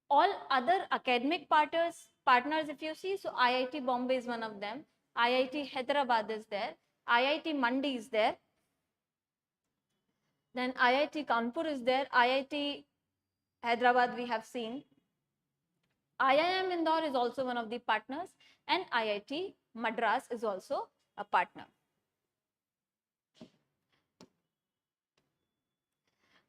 All other academic partners if you see, so IIT Bombay is one of them, IIT Hyderabad is there, IIT Mandi is there, then IIT Kanpur is there, IIT Hyderabad we have seen, IIM Indore is also one of the partners, and IIT Madras is also a partner.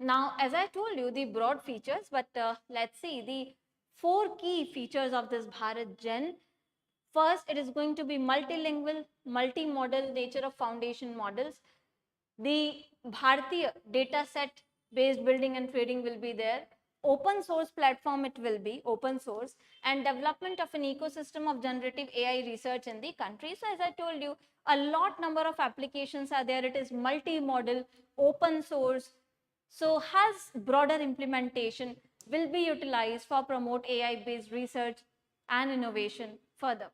Now, as I told you, the broad features, but let's see the 4 key features of this BharatGen. First, it is going to be multilingual, multi-model nature of foundation models. The Bharatiya data set based building and trading will be there. Open source platform it will be, open source, and development of an ecosystem of generative AI research in the country. So as I told you, a lot number of applications are there. It is multi-model, open source, so has broader implementation, will be utilized for promote AI based research and innovation further.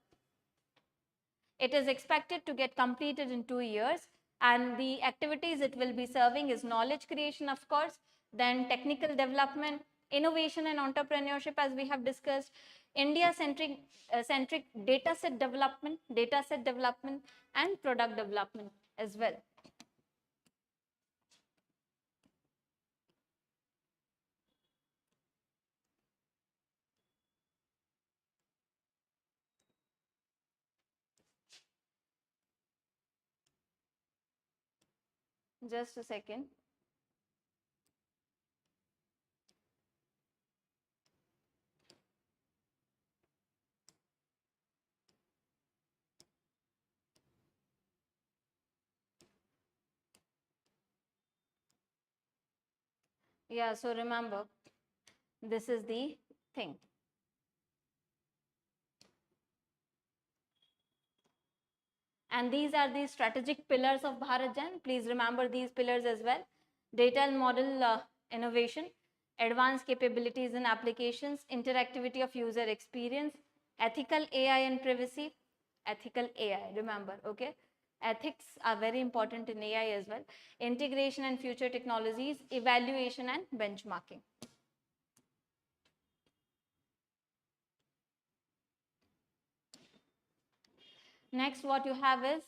It is expected to get completed in 2 years, and the activities it will be serving is knowledge creation, of course, then technical development, innovation and entrepreneurship, as we have discussed, India centric data set development and product development as well. Just a second. Yeah, so remember, this is the thing. And these are the strategic pillars of BharatGen. Please remember these pillars as well. Data and model innovation, advanced capabilities and applications, interactivity of user experience, ethical AI and privacy, ethical AI, remember, okay? Ethics are very important in AI as well. Integration and future technologies, evaluation and benchmarking. Next, what you have is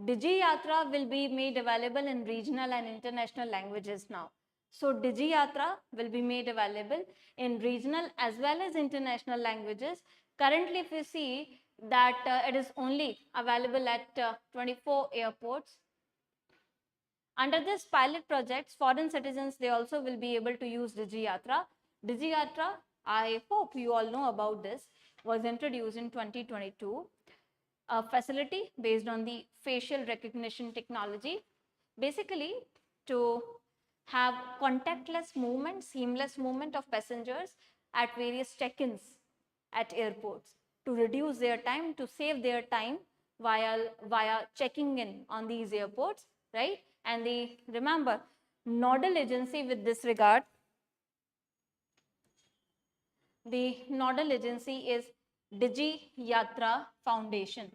Digi Yatra will be made available in regional and international languages now. So Digi Yatra will be made available in regional as well as international languages. Currently, if you see that it is only available at 24 airports. Under this pilot projects, foreign citizens, they also will be able to use Digi Yatra. Digi Yatra, I hope you all know about this, was introduced in 2022. A facility based on the facial recognition technology, basically to have contactless movement, seamless movement of passengers at various check-ins at airports, to reduce their time, to save their time via checking in on these airports, right? And remember, nodal agency with this regard, the nodal agency is Digi Yatra Foundation.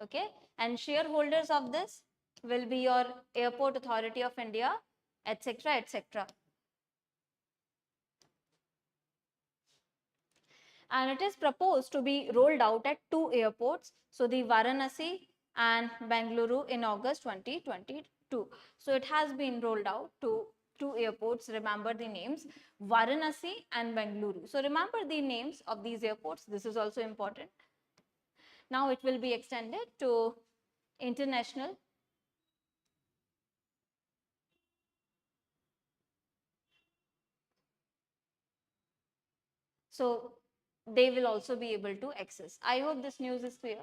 Okay, and shareholders of this will be your Airport Authority of India, etc., etc. And it is proposed to be rolled out at 2 airports, so the Varanasi and Bengaluru in August 2022. So it has been rolled out to 2 airports. Remember the names, Varanasi and Bengaluru. So remember the names of these airports. This is also important. Now it will be extended to international So they will also be able to access. I hope this news is clear,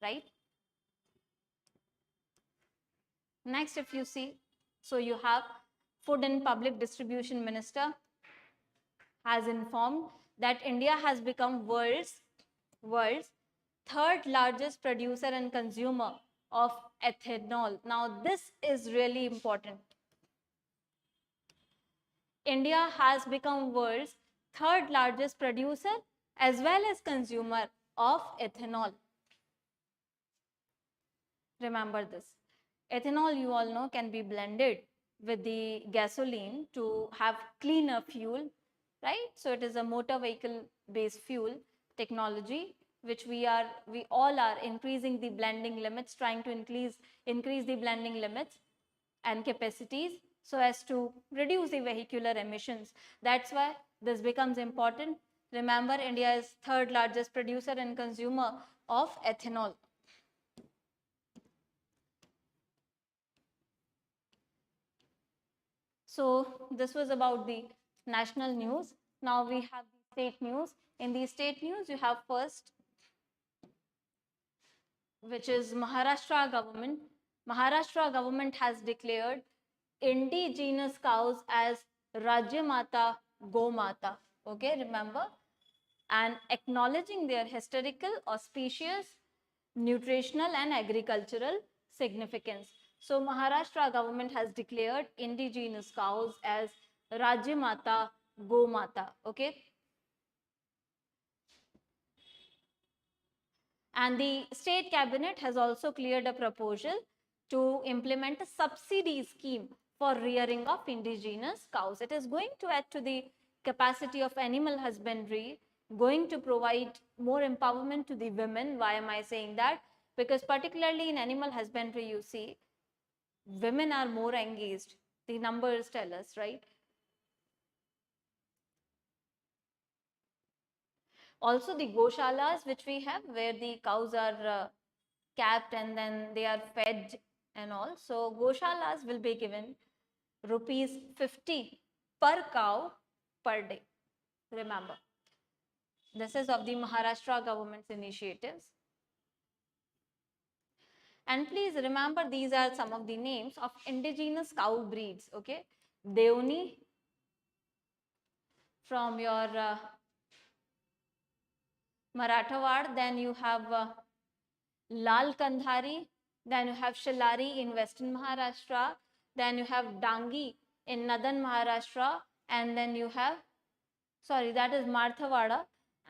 right? Next, if you see, so you have Food and Public Distribution Minister has informed that India has become world's third largest producer and consumer of ethanol. Now, this is really important. India has become world's third largest producer as well as consumer of ethanol. Remember this. Ethanol, you all know, can be blended with the gasoline to have cleaner fuel, right? So it is a motor vehicle based fuel technology which we all are increasing the blending limits, trying to increase the blending limits and capacities so as to reduce the vehicular emissions. That's why this becomes important. Remember, India is third largest producer and consumer of ethanol. So this was about the national news. Now we have the state news. In the state news, you have first, which is Maharashtra government. Maharashtra government has declared indigenous cows as Rajya Mata, Go Mata. Okay, remember? And acknowledging their historical, auspicious, nutritional and agricultural significance. So Maharashtra government has declared indigenous cows as Rajya Mata, Go Mata. Okay. And the state cabinet has also cleared a proposal to implement a subsidy scheme for rearing of indigenous cows. It is going to add to the capacity of animal husbandry, going to provide more empowerment to the women. Why am I saying that? Because particularly in animal husbandry, you see, women are more engaged. The numbers tell us, right? Also the goshalas which we have, where the cows are capped and then they are fed and all. So goshalas will be given rupees 50 per cow per day. Remember, this is of the Maharashtra government's initiatives. And please remember, these are some of the names of indigenous cow breeds. Okay, Deoni from your Marathawad, then you have Lal Kandhari, then you have Shilari in Western Maharashtra, then you have Dangi in Northern Maharashtra, and then you have, sorry, that is Marthawada,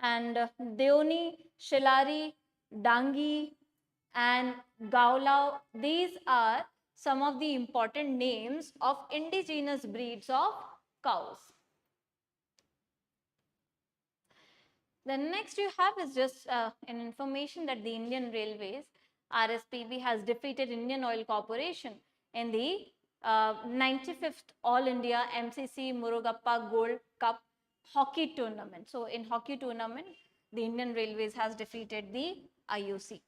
and Deoni, Shilari, Dangi, and Gaulao. These are some of the important names of indigenous breeds of cows. The next you have is just an information that the Indian Railways, RSPB, has defeated Indian Oil Corporation in the 95th All India MCC Murugappa Gold Cup hockey tournament. So in hockey tournament, the Indian Railways has defeated the IOC.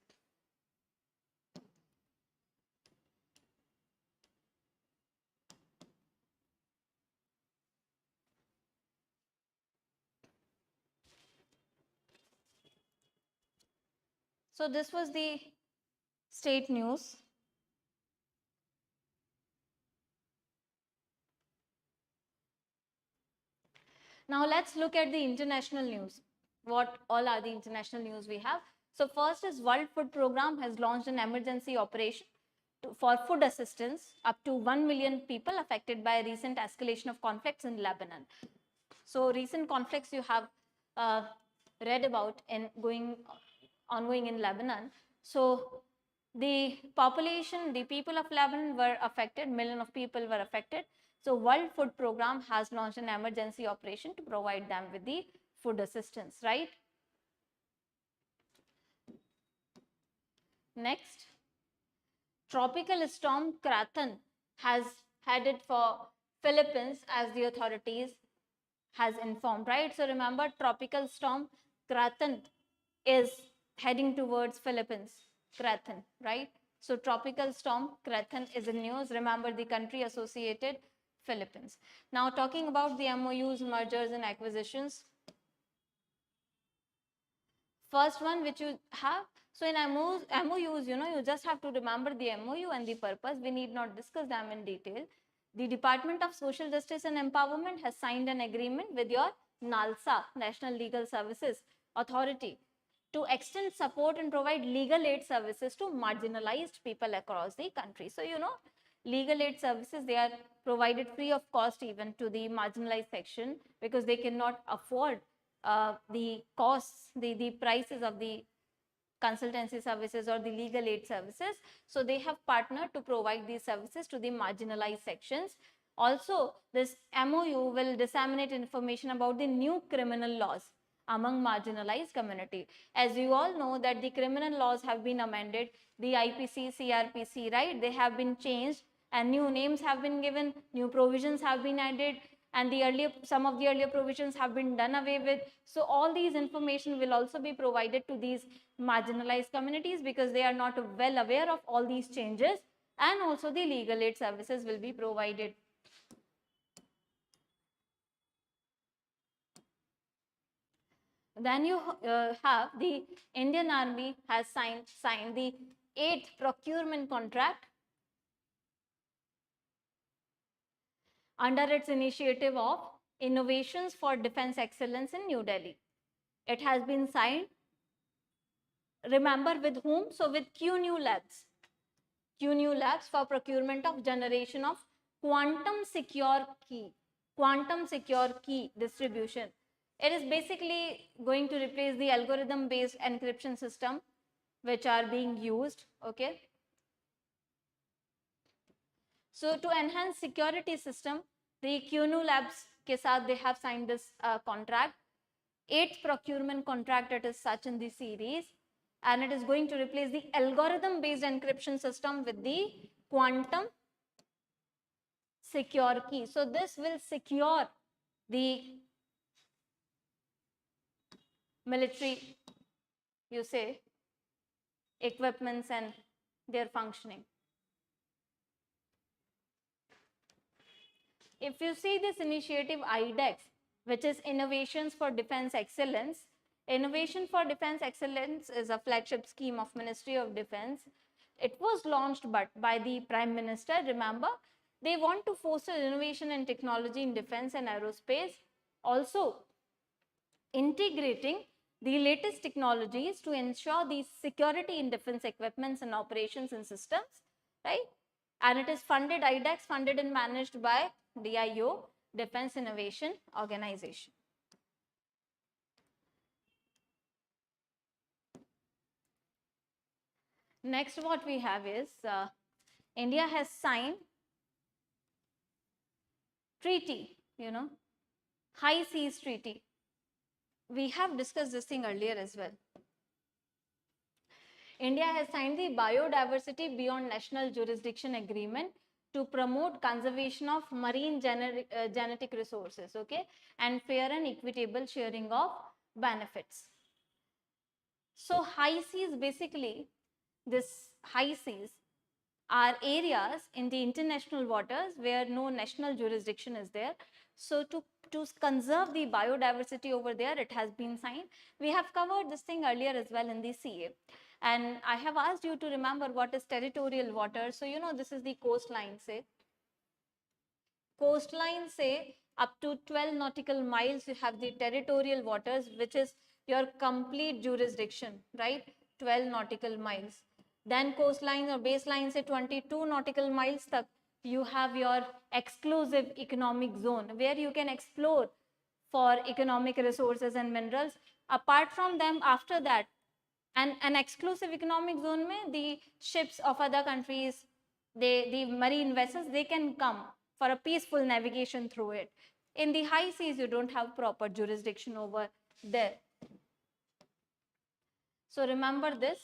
So this was the state news. Now let's look at the international news. What all are the international news we have? So first is World Food Program has launched an emergency operation for food assistance up to 1 million people affected by recent escalation of conflicts in Lebanon. So recent conflicts you have read about in ongoing in Lebanon. So the population, the people of Lebanon were affected, million of people were affected. So World Food Program has launched an emergency operation to provide them with the food assistance, right? Next, tropical storm Kraken has headed for Philippines as the authorities has informed, right? So remember, tropical storm Kraken is heading towards Philippines, Kraken, right? So tropical storm Kraken is in news. Remember, the country associated Philippines. Now talking about the MOUs, mergers and acquisitions. First one which you have, so in MOUs, you just have to remember the MOU and the purpose. We need not discuss them in detail. The Department of Social Justice and Empowerment has signed an agreement with your NALSA, National Legal Services Authority, to extend support and provide legal aid services to marginalized people across the country. So, legal aid services, they are provided free of cost even to the marginalized section, because they cannot afford the costs, the prices of the consultancy services or the legal aid services. So they have partnered to provide these services to the marginalized sections. Also, this MOU will disseminate information about the new criminal laws among marginalized community. As you all know that the criminal laws have been amended, the IPC, CRPC, right? They have been changed and new names have been given, new provisions have been added, and some of the earlier provisions have been done away with. So all these information will also be provided to these marginalized communities, because they are not well aware of all these changes, and also the legal aid services will be provided. Then you have the Indian Army has signed the 8th procurement contract under its initiative of Innovations for Defense Excellence in New Delhi. It has been signed, remember with whom? So with QNew Labs. QNew Labs for procurement of generation of quantum secure key distribution. It is basically going to replace the algorithm based encryption system which are being used, okay. So to enhance security system, the QNew Labs के साथ they have signed this contract, 8th procurement contract it is such in the series, and it is going to replace the algorithm based encryption system with the quantum secure key. So this will secure the military, you say, equipments and their functioning. If you see this initiative IDEX, which is Innovations for Defense Excellence, Innovation for Defense Excellence is a flagship scheme of Ministry of Defense. It was launched by the Prime Minister, remember. They want to foster innovation and technology in defense and aerospace, also integrating the latest technologies to ensure the security in defense equipments and operations and systems, right? And it is funded, IDEX funded and managed by DIO, Defense Innovation Organization. Next what we have is, India has signed treaty, High Seas Treaty. We have discussed this thing earlier as well. India has signed the Biodiversity Beyond National Jurisdiction Agreement to promote conservation of marine genetic resources, okay, and fair and equitable sharing of benefits. So high seas, basically, this high seas are areas in the international waters where no national jurisdiction is there. So to conserve the biodiversity over there, it has been signed. We have covered this thing earlier as well in the CA. And I have asked you to remember what is territorial water. So, this is the coastline, say. Coastline, say, up to 12 nautical miles, you have the territorial waters, which is your complete jurisdiction, right? 12 nautical miles. Then coastline or baseline, say 22 nautical miles, you have your exclusive economic zone where you can explore for economic resources and minerals. Apart from them, after that, and an exclusive economic zone mein, the ships of other countries, the marine vessels, they can come for a peaceful navigation through it. In the high seas, you don't have proper jurisdiction over there. So remember this.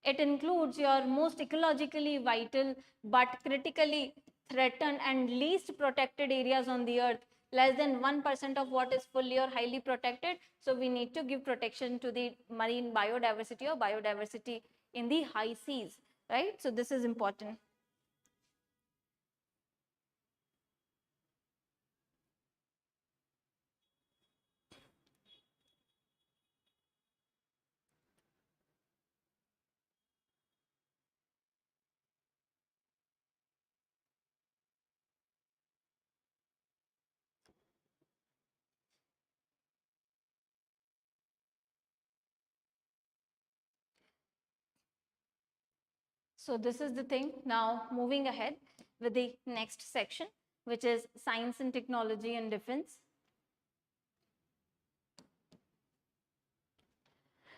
It includes your most ecologically vital but critically threatened and least protected areas on the earth. Less than 1% of what is fully or highly protected. So we need to give protection to the marine biodiversity or biodiversity in the high seas, right? So this is important. So this is the thing. Now moving ahead with the next section, which is science and technology and defense.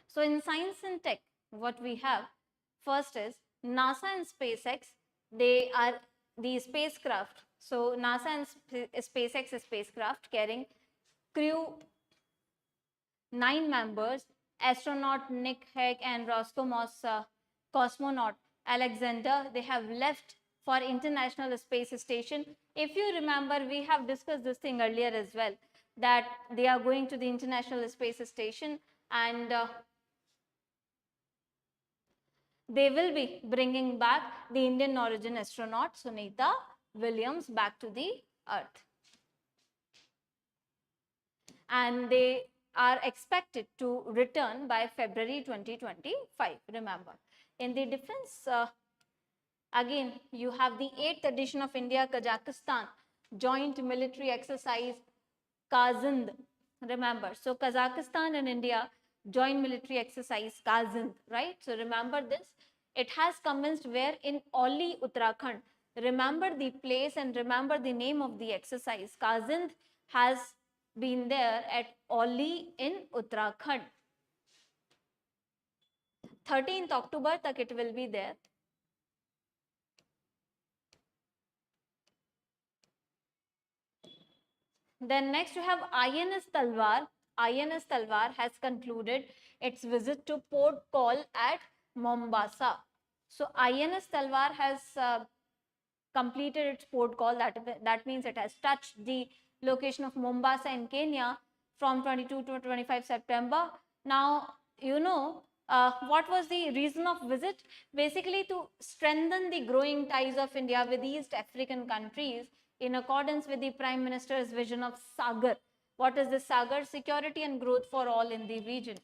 So in science and tech, what we have first is NASA and SpaceX. They are the spacecraft. So NASA and SpaceX is spacecraft carrying crew 9 members, astronaut Nick Hague and Roscosmos cosmonaut Alexander. They have left for International Space Station. If you remember, we have discussed this thing earlier as well, that they are going to the International Space Station, and they will be bringing back the Indian origin astronaut Sunita Williams back to the Earth. And they are expected to return by February 2025, remember. In the defense, again, you have the 8th edition of India-Kazakhstan joint military exercise Kazind, remember. So Kazakhstan and India joint military exercise Kazind, right? So remember this. It has commenced where? In Oli, Uttarakhand. Remember the place and remember the name of the exercise. Kazind has been there at Oli in Uttarakhand. 13th October tak it will be there. Then next you have INS Talwar. INS Talwar has concluded its visit to port call at Mombasa. So INS Talwar has completed its port call. That means it has touched the location of Mombasa in Kenya from 22 to 25 September. Now, you know, what was the reason of visit? Basically to strengthen the growing ties of India with East African countries in accordance with the Prime Minister's vision of Sagar. What is this Sagar? Security and growth for all in the region.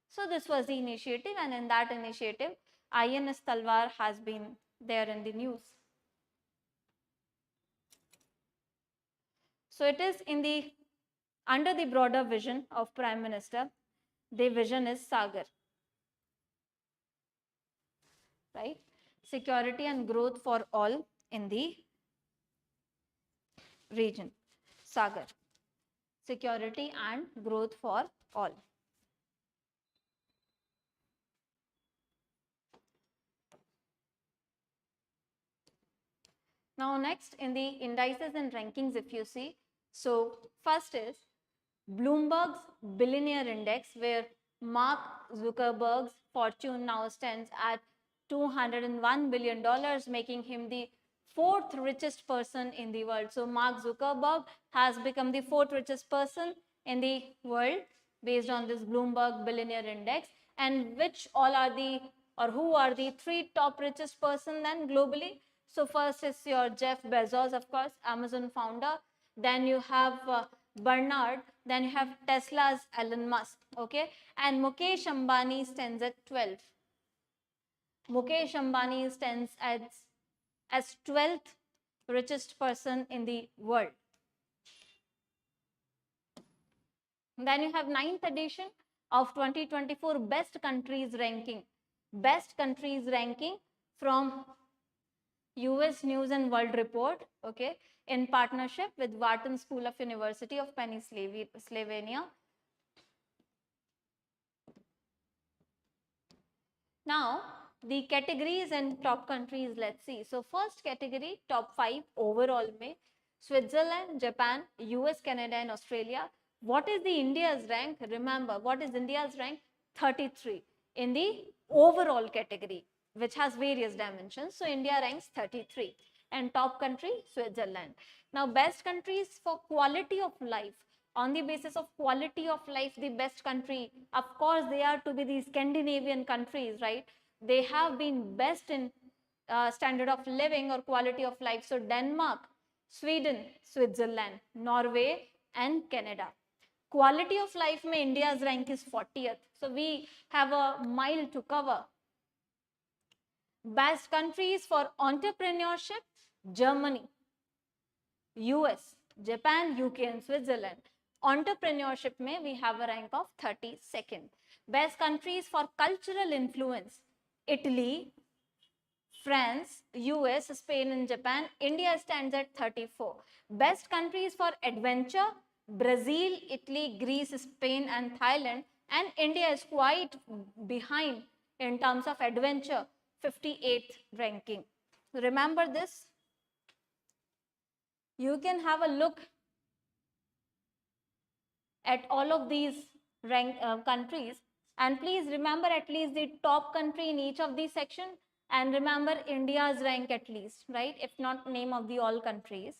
So this was the initiative, and in that initiative, INS Talwar has been there in the news. So it is in the under the broader vision of Prime Minister. The vision is Sagar, right? Security and growth for all in the region. Sagar. Security and growth for all. Now next in the indices and rankings, if you see, so first is Bloomberg's Billionaire Index, where Mark Zuckerberg's fortune now stands at $201 billion, making him the 4th richest person in the world. So Mark Zuckerberg has become the 4th richest person in the world based on this Bloomberg Billionaire Index. And which all are the, or who are the 3 top richest person then globally? So first is your Jeff Bezos, of course, Amazon founder. Then you have Bernard. Then you have Tesla's Elon Musk. Okay, and Mukesh Ambani stands at 12. Mukesh Ambani stands as 12th richest person in the world. Then you have 9th edition of 2024 best countries ranking. Best countries ranking from US News and World Report, okay, in partnership with Wharton School of University of Pennsylvania. Now, the categories and top countries, let's see. So, first category, top 5 overall में, Switzerland, Japan, US, Canada and Australia. What is the India's rank? Remember, what is India's rank? 33 in the overall category, which has various dimensions. So, India ranks 33 and top country, Switzerland. Now, best countries for quality of life. On the basis of quality of life, the best country, of course, they are to be the Scandinavian countries, right? They have been best in standard of living or quality of life. So Denmark, Sweden, Switzerland, Norway and Canada. Quality of life mein India's rank is 40th. So we have a mile to cover. Best countries for entrepreneurship, Germany, US, Japan, UK and Switzerland. Entrepreneurship mein we have a rank of 32nd. Best countries for cultural influence, Italy, France, US, Spain and Japan. India stands at 34. Best countries for adventure, Brazil, Italy, Greece, Spain and Thailand. And India is quite behind in terms of adventure, 58th ranking. Remember this. You can have a look at all of these countries, and please remember at least the top country in each of these sections, and remember India's rank at least, right? If not name of the all countries.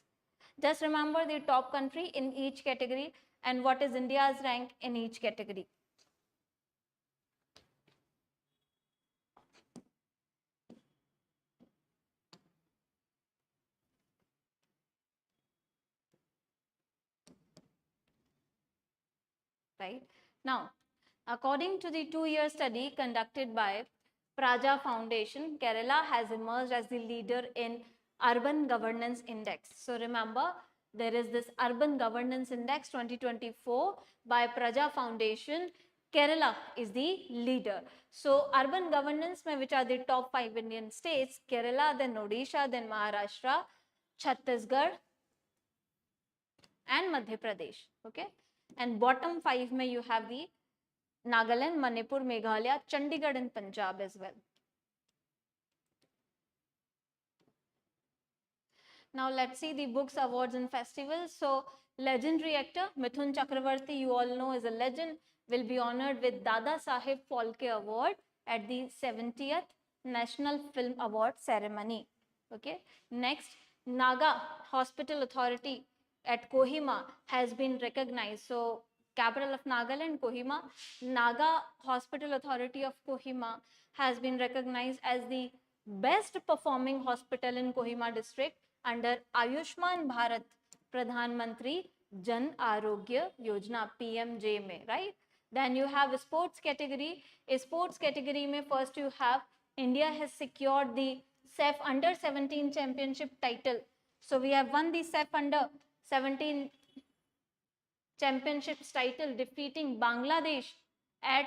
Just remember the top country in each category and what is India's rank in each category. Right? Now, according to the 2-year study conducted by Praja Foundation, Kerala has emerged as the leader in Urban Governance Index. So remember, there is this Urban Governance Index 2024 by Praja Foundation. Kerala is the leader. So urban governance mein which are the top 5 Indian states, Kerala, then Odisha, then Maharashtra, Chhattisgarh and Madhya Pradesh. Okay. And bottom 5 mein you have the Nagaland, Manipur, Meghalaya, Chandigarh and Punjab as well. Now let's see the books, awards and festivals. So legendary actor Mithun Chakravarti, you all know is a legend, will be honored with Dada Saheb Phalke Award at the 70th National Film Award ceremony. Okay. Next, Naga Hospital Authority at Kohima has been recognized. So capital of Nagaland, Kohima. Naga Hospital Authority of Kohima has been recognized as the best performing hospital in Kohima district under Ayushman Bharat Pradhan Mantri Jan Arogya Yojana PMJ mein, right? Then you have a sports category. A sports category mein first you have India has secured the SEF Under 17 Championship title. So we have won the SEF Under 17 Championships title, defeating Bangladesh at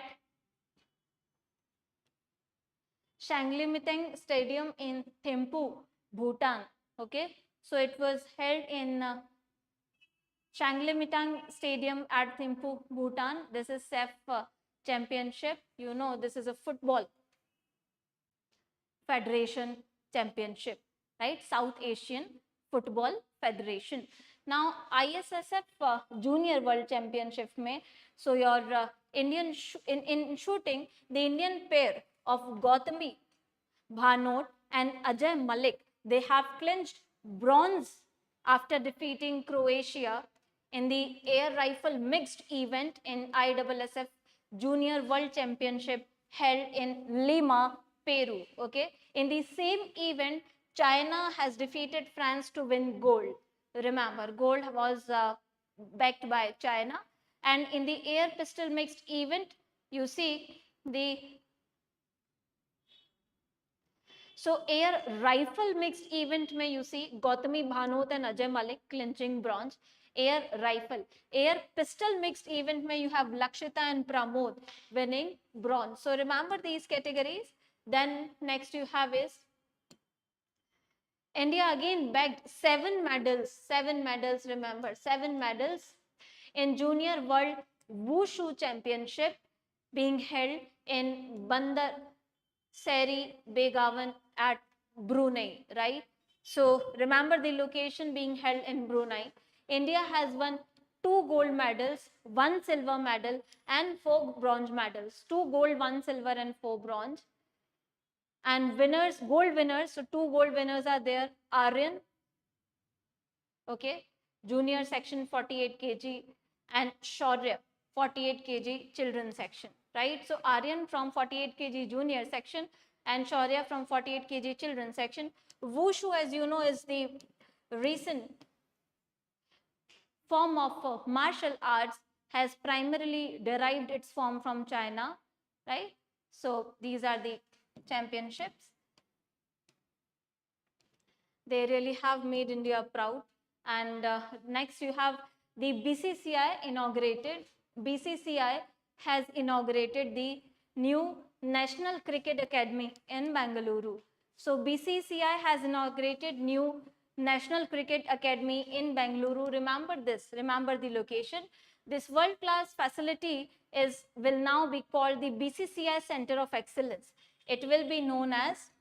Shanglimitang Stadium in Thimphu, Bhutan. Okay, so it was held in Shanglimitang Stadium at Thimphu, Bhutan. This is SEF Championship. You know, this is a football federation championship, right? South Asian Football Federation. Now ISSF Junior World Championship mein, so your Indian in shooting, the Indian pair of Gautami Bhanot and Ajay Malik, they have clinched bronze after defeating Croatia in the air rifle mixed event in ISSF Junior World Championship held in Lima, Peru. Okay, in the same event, China has defeated France to win gold. Remember, gold was backed by China. And in the air pistol mixed event, you see the so air rifle mixed event mein you see Gautami Bhanot and Ajay Malik clinching bronze. Air rifle. Air pistol mixed event mein you have Lakshita and Pramod winning bronze. So remember these categories. Then next you have is India again bagged 7 medals, remember 7 medals in Junior World Wushu Championship being held in Bandar Seri Begawan at Brunei, right? So remember the location being held in Brunei. India has won 2 gold medals, 1 silver medal and 4 bronze medals. 2 gold, 1 silver and 4 bronze. And winners, gold winners, so 2 gold winners are there, Aryan, okay, junior section 48 kg and Shaurya 48 kg children section, right? So Aryan from 48 kg junior section and Shaurya from 48 kg children section. Wushu, as you know, is the recent form of martial arts, has primarily derived its form from China, right? So these are the championships. They really have made India proud. And next you have the BCCI inaugurated. BCCI has inaugurated the new National Cricket Academy in Bengaluru. So BCCI has inaugurated new National Cricket Academy in Bengaluru. Remember this, remember the location. This world-class facility will now be called the BCCI Center of Excellence. It will be known as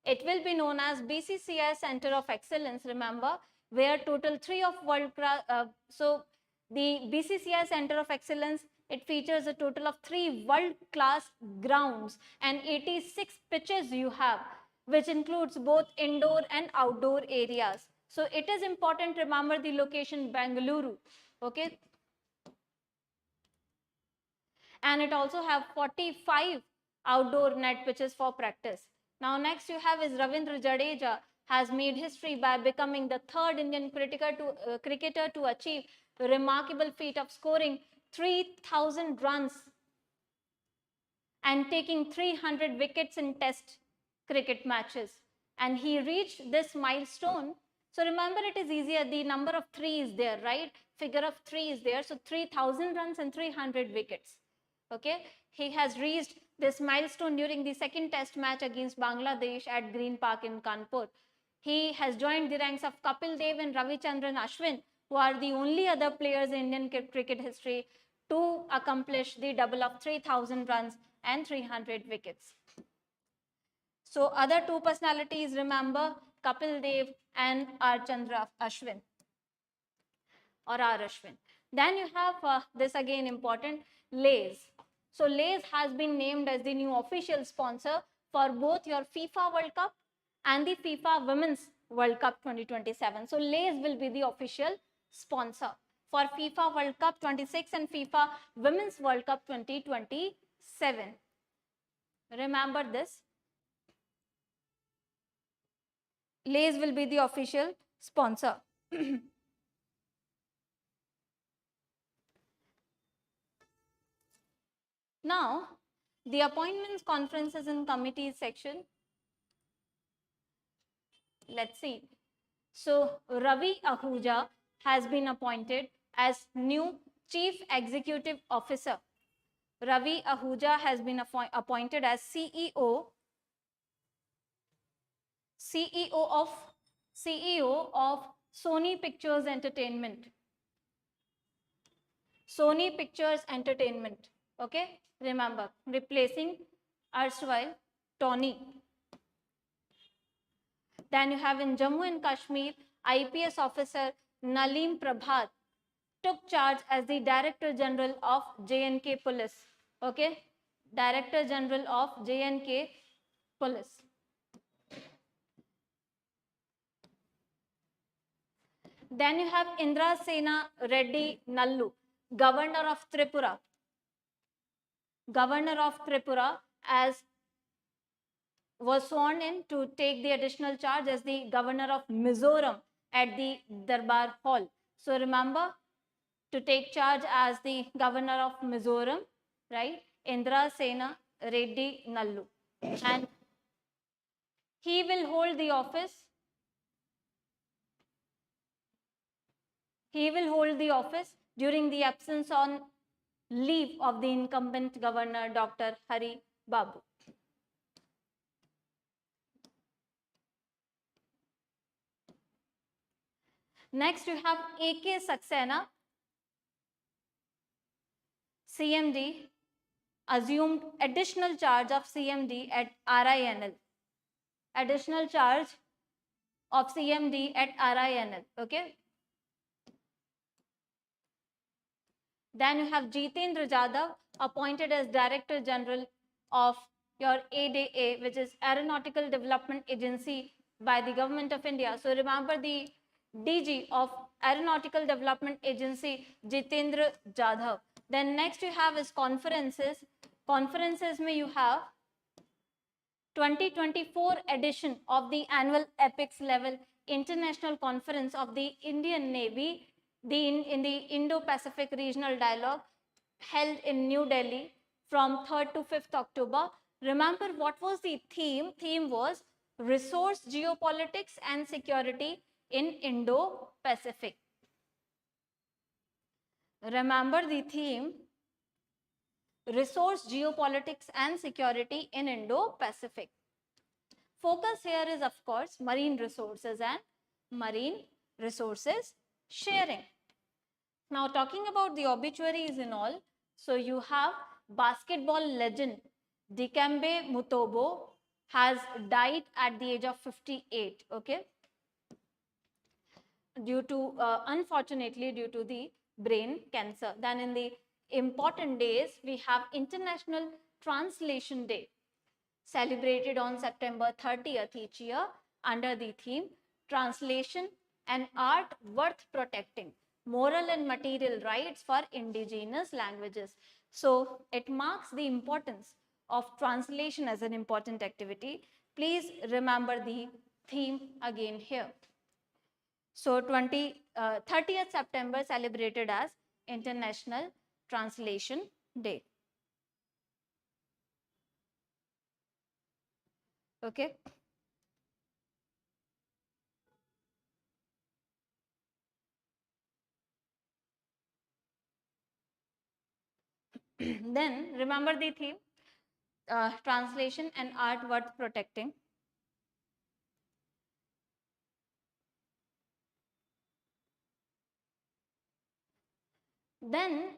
BCCI Center of Excellence, remember, where total 3 of world-class, so the BCCI Center of Excellence, it features a total of 3 world-class grounds and 86 pitches you have, which includes both indoor and outdoor areas. So it is important, remember the location Bengaluru, okay? And it also have 45 outdoor net pitches for practice. Now next you have is Ravindra Jadeja has made history by becoming the 3rd Indian cricketer to achieve the remarkable feat of scoring 3,000 runs and taking 300 wickets in test cricket matches. And he reached this milestone. So remember, it is easier, the number of 3 is there, right? Figure of 3 is there. So 3,000 runs and 300 wickets. Okay, he has reached this milestone during the 2nd test match against Bangladesh at Green Park in Kanpur. He has joined the ranks of Kapil Dev and Ravichandran Ashwin, who are the only other players in Indian cricket history to accomplish the double of 3,000 runs and 300 wickets. So other 2 personalities, remember, Kapil Dev and R. Chandra Ashwin or R. Ashwin. Then you have this again important, Lays. So Lays has been named as the new official sponsor for both your FIFA World Cup and the FIFA Women's World Cup 2027. So Lays will be the official sponsor for FIFA World Cup 26 and FIFA Women's World Cup 2027. Remember this. Lays will be the official sponsor. Now, the appointments, conferences and committees section. Let's see. So, Ravi Ahuja has been appointed as new Chief Executive Officer. Ravi Ahuja has been appointed as CEO of Sony Pictures Entertainment. Sony Pictures Entertainment. Okay, remember, replacing erstwhile Tony. Then you have in Jammu and Kashmir, IPS officer Nalim Prabhat took charge as the Director General of J&K Police. Okay, Director General of J&K Police. Then you have Indra Sena Reddy Nallu, Governor of Tripura. Governor of Tripura as was sworn in to take the additional charge as the Governor of Mizoram at the Darbar Hall. So remember, to take charge as the Governor of Mizoram, right? Indra Sena Reddy Nallu. And he will hold the office. He will hold the office during the absence on leave of the incumbent governor, Dr. Hari Babu. Next, you have A.K. Saxena, CMD, assumed additional charge of CMD at RINL. Additional charge of CMD at RINL, okay? Then you have Jitendra Jadhav, appointed as Director General of your ADA, which is Aeronautical Development Agency by the Government of India. So remember the DG of Aeronautical Development Agency, Jitendra Jadhav. Then next you have is conferences. conferences में you have 2024 edition of the annual apex level international conference of the Indian Navy in the Indo-Pacific Regional Dialogue held in New Delhi from 3rd to 5th October. Remember what was the theme? Theme was resource geopolitics and security in Indo-Pacific. Remember the theme, resource geopolitics and security in Indo-Pacific. Focus here is of course marine resources and marine resources sharing. Now talking about the obituaries and all, so you have basketball legend Dikembe Mutombo has died at the age of 58, okay, due to unfortunately due to the brain cancer. Then in the important days we have International Translation Day celebrated on September 30th each year under the theme Translation and Art Worth Protecting, Moral and Material Rights for Indigenous Languages. So it marks the importance of translation as an important activity. Please remember the theme again here. So 30th September celebrated as International Translation Day. Okay. Then remember the theme, translation and art worth protecting. Then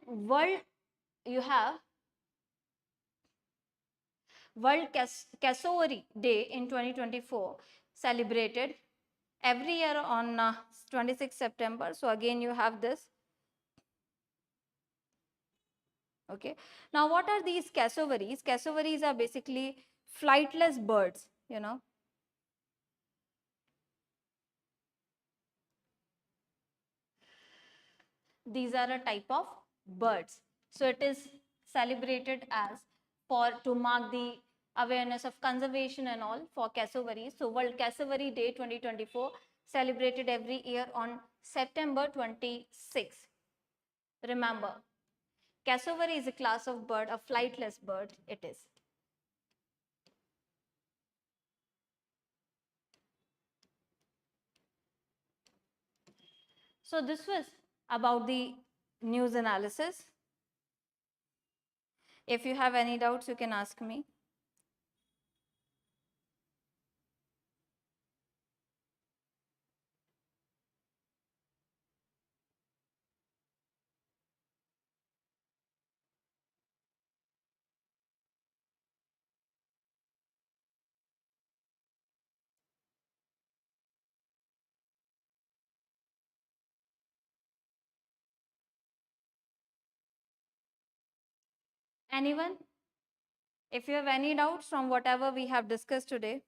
you have World Cassowary Day in 2024 celebrated every year on 26th September. So again you have this. Okay. Now what are these cassowaries? Cassowaries are basically flightless birds, you know. These are a type of birds. So it is celebrated as to mark the awareness of conservation and all for cassowaries. So World Cassowary Day 2024 celebrated every year on September 26. Remember, cassowary is a class of bird, a flightless bird it is. So this was about the news analysis. If you have any doubts, you can ask me. Anyone? If you have any doubts from whatever we have discussed today.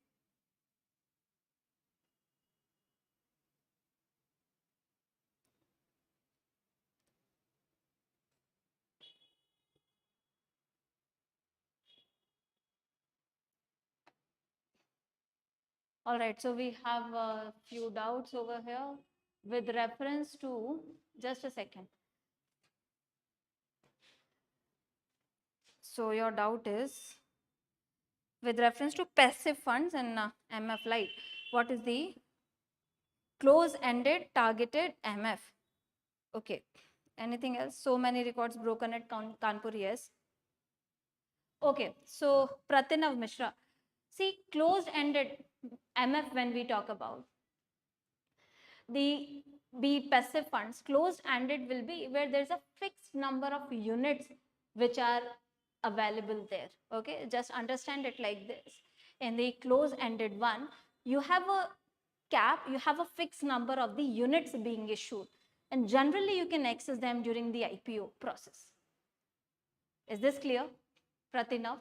All right, so we have a few doubts over here with reference to, just a second. So your doubt is with reference to passive funds and MF Lite, what is the close-ended targeted MF? Okay, anything else? So many records broken at Kanpur, yes. Okay, so Pratinav Mishra, see closed-ended MF when we talk about the passive funds, closed-ended will be where there's a fixed number of units which are available there. Okay, just understand it like this. In the closed-ended one, you have a cap, you have a fixed number of the units being issued, and generally you can access them during the IPO process. Is this clear, Pratinav?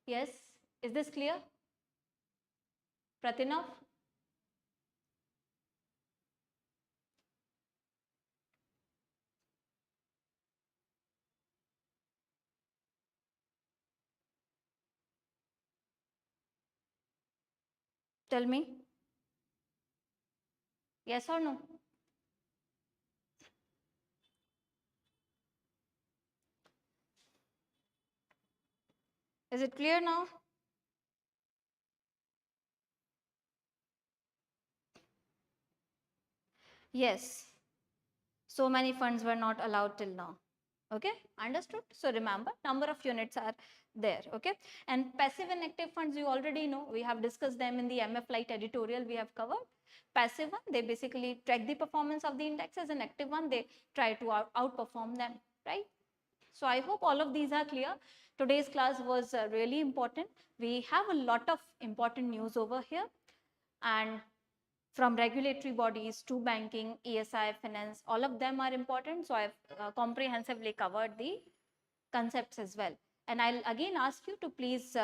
Yes, is this clear, Pratinav? Tell me. Yes or no? Is it clear now? Yes. So many funds were not allowed till now. Okay, understood? So remember, number of units are there. Okay, and passive and active funds you already know. We have discussed them in the MF Light editorial we have covered. Passive one, they basically track the performance of the indexes, and active one, they try to outperform them, right? So I hope all of these are clear. Today's class was really important. We have a lot of important news over here, and from regulatory bodies to banking, ESI, finance, all of them are important. So I've comprehensively covered the concepts as well. And I'll again ask you to please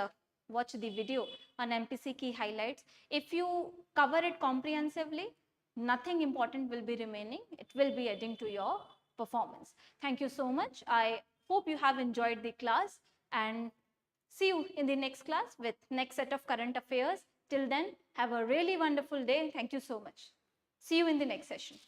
watch the video on MPC key highlights. If you cover it comprehensively, nothing important will be remaining. It will be adding to your performance. Thank you so much. I hope you have enjoyed the class, and see you in the next class with next set of current affairs. Till then, have a really wonderful day. Thank you so much. See you in the next session.